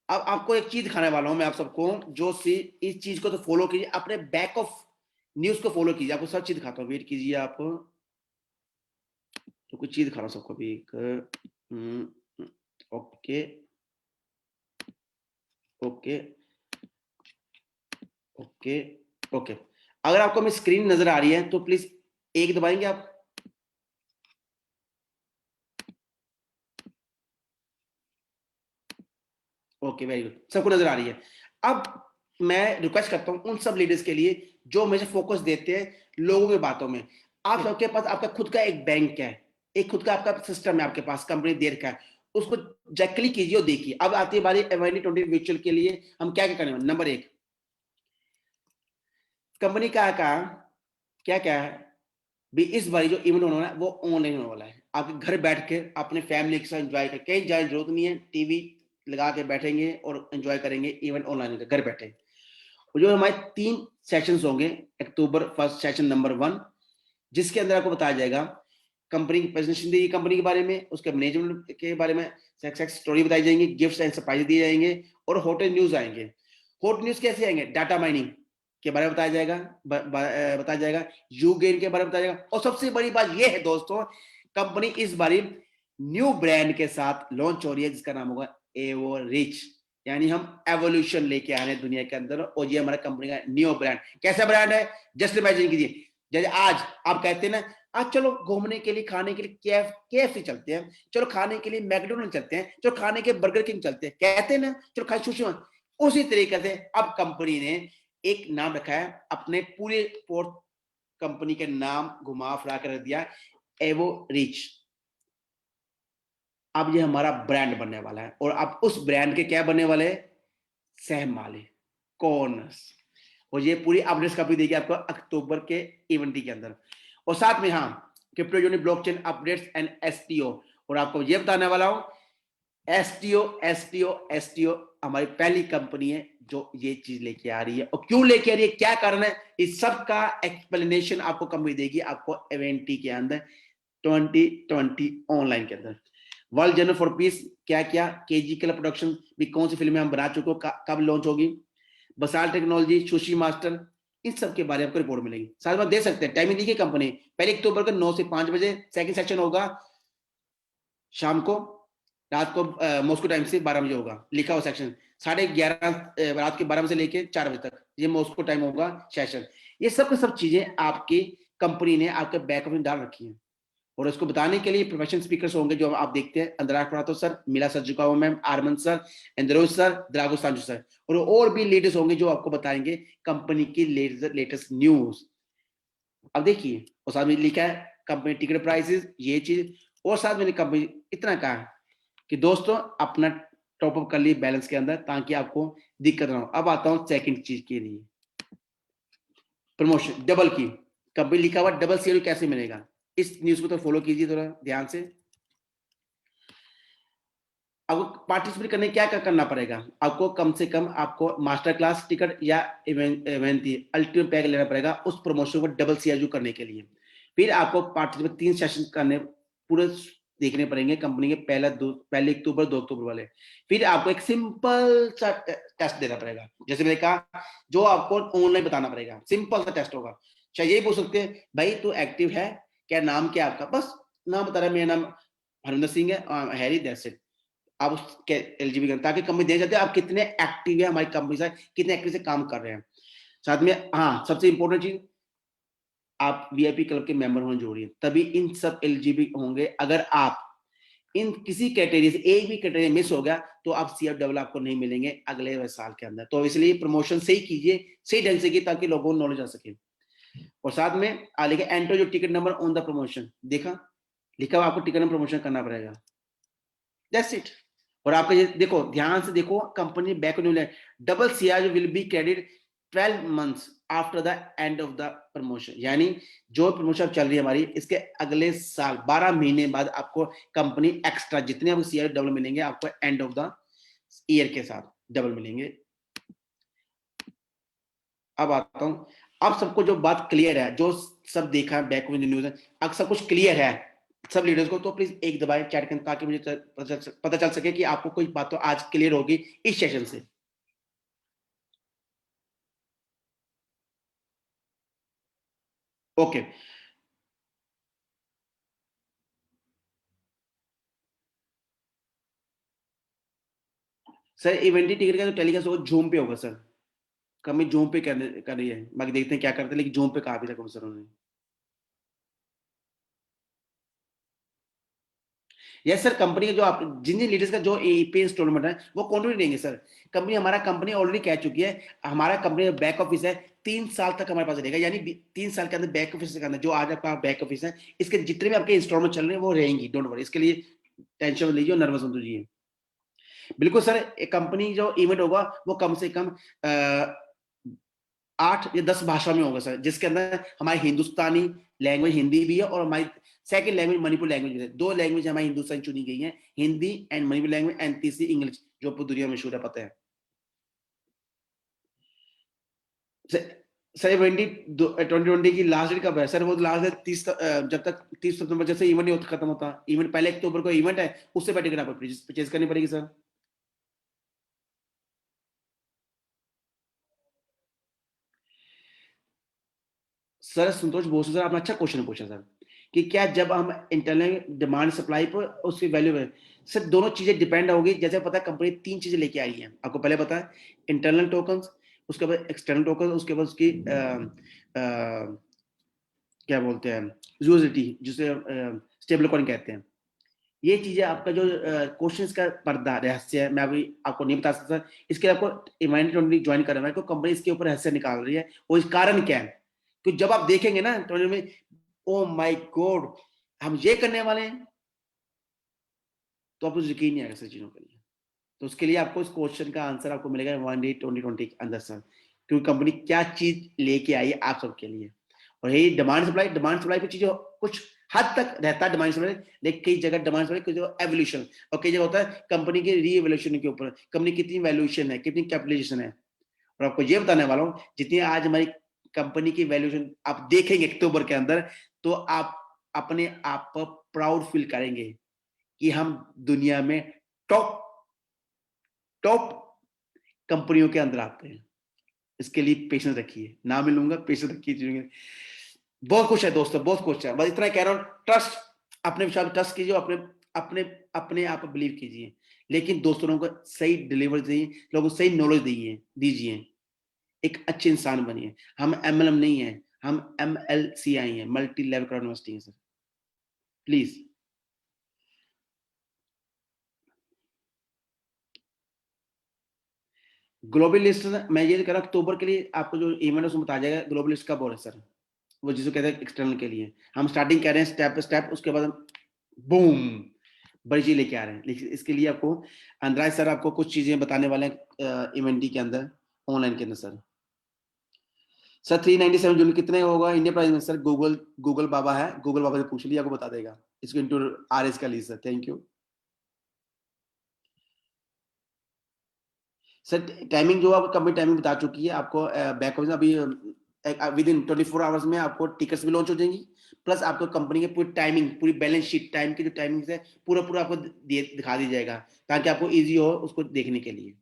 अब आपको एक चीज दिखाने वाला हूं मैं आप सबको, जो सी इस चीज को तो फॉलो कीजिए, अपने बैक ऑफ न्यूज को फॉलो कीजिए। आपको सब चीज दिखाता हूँ, वेट कीजिए आप, तो कुछ चीज दिखा रहा हूँ सबको भी एक। Okay okay okay okay. अगर आपको मेरी स्क्रीन नजर आ रही है तो प्लीज एक दबाएंगे आप। ओके वेरी गुड, सबको नजर आ रही है। अब मैं रिक्वेस्ट करता हूं उन सब लीडर्स के लिए जो मुझे फोकस देते हैं लोगों की बातों में, आप सबके पास आपका खुद का एक बैंक है, एक खुद का आपका सिस्टम है आपके पास, कंपनी देर का है, उसको जैकली कीजिए और देखिए। अब आती है बारी एवेन्यू 20 म्यूचुअल के लिए हम क्या क्या करने वाले। नंबर एक, कंपनी का क्या क्या है भी, इस बारी जो इवेंट होने वाला है वो ऑनलाइन होने वाला है। आप घर बैठ के अपने फैमिली के साथ एंजॉय कर, कहीं जाने की जरूरत नहीं है, टीवी लगा के बैठेंगे और एंजॉय करेंगे इवेंट ऑनलाइन घर बैठे। और जो हमारे 3 सेशंस होंगे, अक्टूबर फर्स्ट सेशन नंबर 1, जिसके अंदर आपको बताया जाएगा कंपनी की प्रेजेंटेशन दी, कंपनी के बारे में, उसके मैनेजमेंट के बारे में, सक्सेस स्टोरी बताई जाएंगी, गिफ्ट्स एंड सरप्राइज दिए जाएंगे, और होटल न्यूज आएंगे। हॉट न्यूज कैसे आएंगे, डाटा माइनिंग के बारे में बताया जाएगा, बताया जाएगा यू गेन के बारे में बताया जाएगा। और सबसे बड़ी बात यह है दोस्तों, कंपनी इस बारी न्यू ब्रांड के साथ लॉन्च हो रही है, जिसका नाम होगा एवो रिच, यानी हम एवोल्यूशन लेके आ रहे हैं दुनिया के अंदर, और ये हमारा कंपनी का न्यू ब्रांड। कैसा ब्रांड है, जस्ट इमेजिन कीजिए, जैसे आज आप कहते हैं ना, आज चलो घूमने के लिए खाने के लिए केएफसी चलते हैं, चलो खाने के लिए मैकडोनल्ड चलते हैं, चलो खाने के बर्गर किंग चलते हैं, कहते हैं ना चलो खाए सुशी। उसी तरीके से अब कंपनी ने एक नाम रखा है, अपने पूरे फोर्थ कंपनी के नाम घुमा फिरा कर रख दिया, एवो रिच। अब ये हमारा ब्रांड बनने वाला है, और अब उस ब्रांड के क्या बनने वाले हैं, सह मालिक, कॉर्नर्स। और ये पूरी अपडेट्स कभी देगी आपको अक्टूबर के इवेंट के अंदर। और साथ में हाँ, crypto unit blockchain updates and STO, और आपको ये बताने वाला हूं, एसटीओ हमारी पहली कंपनी है जो ये चीज लेके आ रही है, और क्यों लेके आ रही है, क्या कारण है, इस सब का एक्सप्लेनेशन आपको कंपनी देगी, आपको इवेंटी के अंदर 2020 ऑनलाइन के अंदर। वर्ल्ड जर्नल फॉर पीस क्या क्या, केजी कलर प्रोडक्शन भी कौन सी फिल्में हम बना चुके हो, कब लॉन्च होगी, बसाल टेक्नोलॉजी, सुशी मास्टर, इन सब के बारे में आपको रिपोर्ट मिलेगी। साथ में देख सकते हैं टाइमिंग देखिए, कंपनी 1 अक्टूबर को 9 से 5 बजे, सेकंड सेक्शन होगा शाम को, रात को मॉस्को टाइम से 12 बजे होगा, लिखा हुआ सेक्शन 11:30 रात के 12 बजे से लेके 4 बजे तक, ये मॉस्को टाइम होगा सेशन। ये सब चीजें आपकी कंपनी ने आपके बैकअप में डाल रखी है, और इसको बताने के लिए प्रोफेशनल स्पीकर्स होंगे जो आप देखते हैं, अंदराज परातो सर, मिला सर झुकाओ मैम, आरमन सर, इंद्रोज सर, द्रागो सांजू सर, और भी लीडर्स होंगे जो आपको बताएंगे कंपनी की लेटेस्ट न्यूज। अब देखिए, और साथ में लिखा है कंपनी टिकट प्राइसेस, ये चीज, और साथ में कंपनी इतना कहा कि दोस्तों अपना टॉप अप कर लिए बैलेंस के अंदर, ताकि आपको दिक्कत ना हो। अब आता हूं सेकंड चीज के लिए, प्रमोशन डबल की, कंपनी लिखा हुआ डबल सीएल कैसे मिलेगा, इस न्यूज को तो फॉलो कीजिए थोड़ा ध्यान से। आपको पार्टिसिपेट करने क्या क्या करना पड़ेगा, आपको कम से कम आपको मास्टर क्लास टिकट या इवेंट अल्टीमेट पैक लेना पड़ेगा उस प्रमोशन को डबल सीआरयू करने के लिए। फिर आपको पार्टिसिपेट 3 सेशन करने पूरे देखने पड़ेंगे कंपनी के, पहले अक्टूबर 2 अक्टूबर वाले। फिर आपको एक सिंपल सा टेस्ट देना पड़ेगा, जैसे मैंने कहा जो आपको ऑनलाइन बताना पड़ेगा, सिंपल सा टेस्ट होगा। शायद यही पूछ सकते हैं भाई तू एक्टिव है क्या, नाम क्या आपका, बस नाम बता रहा है, मेरा नाम हरिंदर सिंह है, हैरी, दैट्स इट। आप उसके एलिजिबल करें, ताकि कंपनी देख जाते हैं आप कितने एक्टिव है हमारी कंपनी से, कितने एक्टिव से काम कर रहे हैं। साथ में हाँ, सबसे इंपॉर्टेंट चीज, आप वीआईपी क्लब के मेंबर होने जरूरी है, तभी इन सब एलिजिबल होंगे। अगर आप इन किसी कैटेगरी से एक भी कैटेगरी मिस हो गया तो आप CFW आपको नहीं मिलेंगे अगले साल के अंदर। तो इसलिए प्रमोशन सही कीजिए, सही ढंग से कीजिए, ताकि लोगों को नॉलेज आ सके। और साथ में लिखे एंटर जो ticket number on the promotion, देखा लिखा हुआ आपको टिकट नंबर प्रमोशन करना पड़ेगा, दैट्स इट। और आपका ये देखो, ध्यान से देखो, company back double CR will be credit 12 months after the end of the promotion. यानी जो प्रमोशन चल रही है हमारी, इसके अगले साल 12 महीने बाद आपको कंपनी एक्स्ट्रा जितने आपको CR डबल मिलेंगे, आपको एंड ऑफ द ईयर के साथ डबल मिलेंगे। अब आता हूं, अब सबको जो बात क्लियर है, जो सब देखा है बैक न्यूज, अब सब कुछ क्लियर है सब लीडर्स को, तो प्लीज एक दबाएं चैट करें, ताकि मुझे पता चल सके कि आपको कोई बात तो आज क्लियर होगी इस सेशन से। ओके सर, इवेंट टिकट का जो टेलीकास्ट होगा जूम पे होगा सर, कमी जूम पे कर रही है, बाकी देखते हैं क्या करते हैं, लेकिन जूम पे कहा भी था सर उन्होंने। यस सर, कंपनी के जो आप जिन जिन लीडर्स का जो पे इंस्टॉलमेंट है वो कंटिन्यू देंगे सर। कंपनी ऑलरेडी कह चुकी है, हमारा कंपनी बैक ऑफिस है, 3 साल तक हमारे पास रहेगा। यानी 3 साल के अंदर बैक ऑफिस के अंदर जो आज आपका बैक ऑफिस है, इसके जितने भी आपके इंस्टॉलमेंट चल रहे हैं वो रहेंगी, डोंट वरी, इसके लिए टेंशन लीजिए और नर्वस मत होइए। बिल्कुल सर, एक कंपनी जो इवेंट होगा वो कम से कम 8 या 10 भाषा में होगा सर, जिसके अंदर हमारी हिंदुस्तानी लैंग्वेज हिंदी भी है, और हमारी सेकंड लैंग्वेज मणिपुर लैंग्वेज भी है। 2 लैंग्वेज हमारी हिंदुस्तान चुनी गई है, Hindi and Manipur language, and तीसरी इंग्लिश, जो पूरी दुनिया में मशहूर है, पता है सर। 2020 की लास्ट डेट कब है सर? वो लास्ट डेट 30, जब तक 30 सितंबर जैसे इवेंट नहीं खत्म होता, इवेंट पहले अक्टूबर को इवेंट है, उससे पहले टिकट आपको परचेज करनी पड़ेगी सर। सर संतोष बोस सर, आपने अच्छा क्वेश्चन पूछा सर, कि क्या जब हम इंटरनल डिमांड सप्लाई पर उसकी वैल्यू है, सर दोनों चीजें डिपेंड होगी। जैसे पता है कंपनी 3 चीजें लेके आई है, आपको पहले पता है, इंटरनल टोकन, उसके बाद एक्सटर्नल टोकन, उसके बाद उसकी क्या बोलते हैं, यूजिलिटी, जिसे स्टेबल कॉइन कहते हैं। ये चीजें आपका जो क्वेश्चन का पर्दा रहस्य है, मैं अभी आपको नहीं बता सकता। इसके लिए आपको इवेंट ज्वाइन करना है, तो कंपनी इसके ऊपर रहस्य निकाल रही है, और इस कारण क्या है, क्योंकि जब आप देखेंगे ना ट्वेंटी में, ओ माय गॉड हम ये करने वाले हैं, तो आपको यकीन नहीं आएगा सर चीजों के लिए। तो उसके लिए आपको इस क्वेश्चन का आंसर आपको मिलेगा 1 डे 2020 के अंदर सर, क्योंकि कंपनी क्या चीज लेके आई है आप सबके लिए। और यही डिमांड सप्लाई पे चीजें कुछ हद तक रहता है डिमांड सप्लाई, लेकिन कई जगह डिमांड सप्लाई, कई जगह एवोल्यूशन, और कई जगह होता है कंपनी के री एवोल्यूशन के ऊपर, कंपनी कितनी वैल्यूएशन है, कितनी कैपिटलाइजेशन है। और आपको ये बताने वाला हूँ, जितनी आज हमारी कंपनी की वैल्यूएशन आप देखेंगे अक्टूबर के अंदर, तो आप अपने आप पर प्राउड फील करेंगे कि हम दुनिया में टॉप टॉप कंपनियों के अंदर आते हैं। इसके लिए पेशेंस रखिए, ना मिलूंगा, पेशेंस रखिए। बहुत कुछ है दोस्तों, बहुत कुछ है, बस इतना कह रहा हूँ, ट्रस्ट, अपने विश्वास ट्रस्ट कीजिए, अपने अपने अपने आप बिलीव कीजिए, लेकिन दोस्तों को सही डिलीवर दीजिए, लोगों को सही नॉलेज दीजिए, एक अच्छे इंसान बनिए। हम MLM नहीं है, हम MLCI हैं, मल्टी लेवल क्राउड इन्वेस्टिंग है सर, प्लीज। ग्लोबल लिस्ट मैं ये कह रहा हूँ, अक्टूबर के लिए आपको जो इवेंट है उसमें बता जाएगा ग्लोबल लिस्ट कब हो रहा है सर, वो जिसको कहते हैं एक्सटर्नल के लिए। हम स्टार्टिंग कर रहे हैं स्टेप बाय स्टेप, उसके बाद हम बूम बड़ी चीज लेके आ रहे हैं। लेकिन इसके लिए आपको अंदराज सर आपको कुछ चीजें बताने वाले हैं इवेंटी के अंदर, ऑनलाइन के अंदर सर। सर 397 जून कितने होगा इंडिया प्राइस में सर? गूगल गूगल बाबा है, गूगल बाबा से पूछ लिया, आपको बता देगा। इसको इंटू RS का ली sir, thank you sir. Timing जो आपको कंपनी टाइमिंग बता चुकी है आपको, बैक ऑफिस अभी विद इन 24 आवर्स में आपको टिकट्स भी लॉन्च हो जाएंगी, प्लस आपको कंपनी की पूरी टाइमिंग, पूरी बैलेंस शीट, टाइम की जो टाइमिंग है पूरा पूरा आपको दिखा दी जाएगा, ताकि आपको इजी हो उसको देखने के लिए।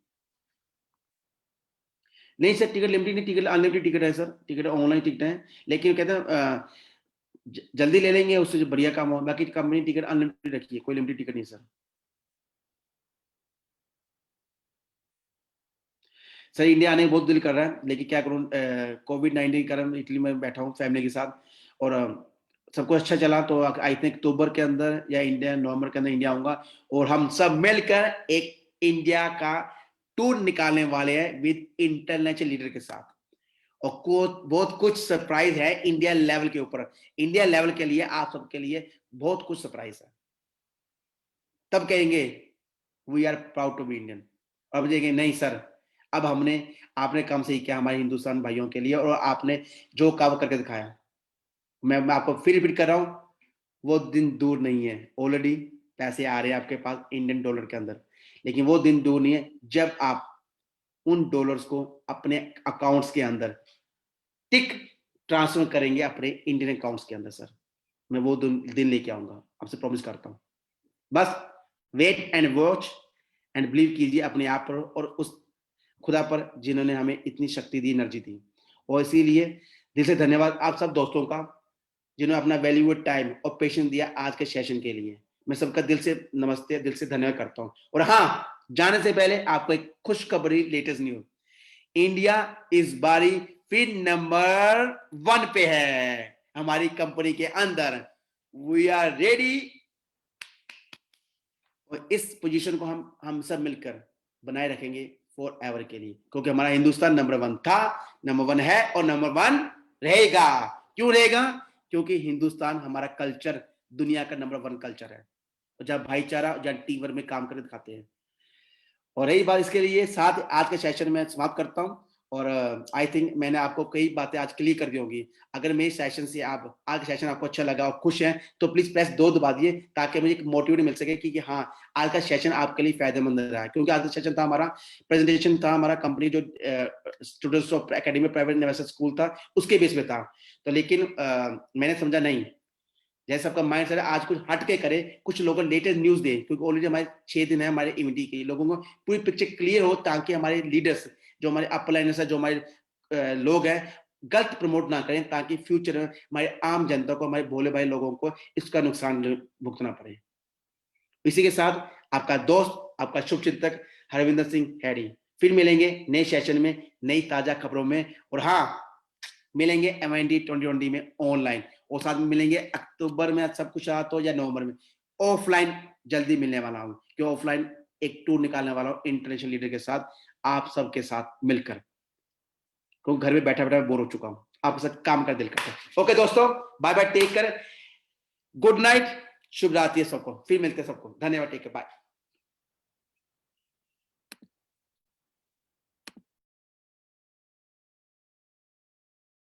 नहीं सर, टिकट लिमिटेड नहीं, टिकट अनलिमिटेड टिकट है सर, टिकट ऑनलाइन टिकट है, लेकिन कहते हैं जल्दी ले लेंगे उससे जो बढ़िया काम हो, बाकी कंपनी टिकट अनलिमिटेड रखी है, कोई लिमिटेड टिकट नहीं सर। सर इंडिया आने का बहुत दिल कर रहा है, लेकिन क्या करूँ, कोविड-19 के कारण इटली में बैठा हूँ फैमिली के साथ, और सब कुछ अच्छा चला तो आई थिंक अक्टूबर के अंदर या इंडिया नवंबर के अंदर इंडिया आऊंगा और हम सब मिलकर एक इंडिया का टूर निकालने वाले हैं विद इंटरनेशनल लीडर के साथ। और बहुत कुछ सरप्राइज है इंडिया लेवल के ऊपर। इंडिया लेवल के लिए आप सबके लिए बहुत कुछ सरप्राइज है। तब कहेंगे we are proud to be Indian. अब देखेंगे नहीं सर, अब आपने काम सही किया हमारे हिंदुस्तान भाइयों के लिए और आपने जो काम करके दिखाया। मैं आपको फिर रिपीट कर रहा हूं, वो दिन दूर नहीं है। ऑलरेडी पैसे आ रहे हैं आपके पास इंडियन डॉलर के अंदर, लेकिन वो दिन दूर नहीं है जब आप उन डॉलर्स को अपने अकाउंट्स के अंदर टिक ट्रांसफर करेंगे अपने इंडियन अकाउंट्स के अंदर। सर मैं वो दिन लेके आऊंगा, आपसे प्रॉमिस करता हूं। बस wait and watch and believe कीजिए अपने आप पर और उस खुदा पर जिन्होंने हमें इतनी शक्ति दी, एनर्जी दी। और इसीलिए दिल से धन्यवाद आप सब दोस्तों का जिन्होंने अपना वैल्यूएबल टाइम और पेशेंस दिया आज के सेशन के लिए। मैं सबका दिल से नमस्ते, दिल से धन्यवाद करता हूं। और हाँ, जाने से पहले आपको एक खुशखबरी, लेटेस्ट न्यूज, इंडिया इस बारी फिर नंबर 1 पे है हमारी कंपनी के अंदर। वी आर रेडी और इस पोजीशन को हम सब मिलकर बनाए रखेंगे फॉर एवर के लिए, क्योंकि हमारा हिंदुस्तान नंबर 1 था, नंबर 1 है और नंबर 1 रहेगा। क्यों रहेगा? क्योंकि हिंदुस्तान हमारा कल्चर दुनिया का नंबर 1 कल्चर है, और जब भाईचारा, जब टीम वर्क में काम कर दिखाते हैं। और रही बात इसके लिए साथ आज के सेशन में समाप्त करता हूं। और आई थिंक मैंने आपको कई बातें आज क्लियर कर दी होंगी। अगर मेरे सेशन से आज का सेशन आपको अच्छा लगा और खुश हैं तो प्लीज प्रेस 2 दबा दिए ताकि मुझे एक मोटिवेट मिल सके कि हाँ आज का सेशन आपके लिए फायदेमंद रहा है। क्योंकि आज का सेशन था हमारा प्रेजेंटेशन था, हमारा कंपनी जो students of academy private university school था उसके बेस पे था। तो लेकिन मैंने समझा नहीं, जैसे आपका माइंड सेट आज कुछ हट के करे, कुछ लोगों को लेटेस्ट न्यूज दे, क्योंकि ऑलरेडी हमारे 6 दिन है हमारे इवेंटी के, लोगों को पूरी पिक्चर क्लियर हो ताकि हमारे लीडर्स, जो हमारे अपलाइनर्स है, जो हमारे लोग हैं, गलत प्रमोट ना करें ताकि फ्यूचर में हमारे आम जनता को, हमारे भोले भाई लोगों को इसका नुकसान भुगतना पड़े। इसी के साथ आपका दोस्त, आपका शुभचिंतक हरविंदर सिंह हैरी। फिर मिलेंगे नए सेशन में, नई ताजा खबरों में। और हाँ, मिलेंगे MIND 2020 में ऑनलाइन, और साथ में मिलेंगे अक्टूबर में सब कुछ आ तो या नवंबर में ऑफलाइन जल्दी मिलने वाला हूं, क्यों ऑफलाइन एक टूर निकालने वाला हूं इंटरनेशनल लीडर के साथ, आप सबके साथ मिलकर, क्योंकि घर में बैठा बैठा बोर हो चुका हूं, आपके साथ काम कर दिल करता है। ओके दोस्तों, bye bye, take care, good night, शुभ रात्रि सबको, फिर मिलते हैं सबको, धन्यवाद, टेक केयर, बाय।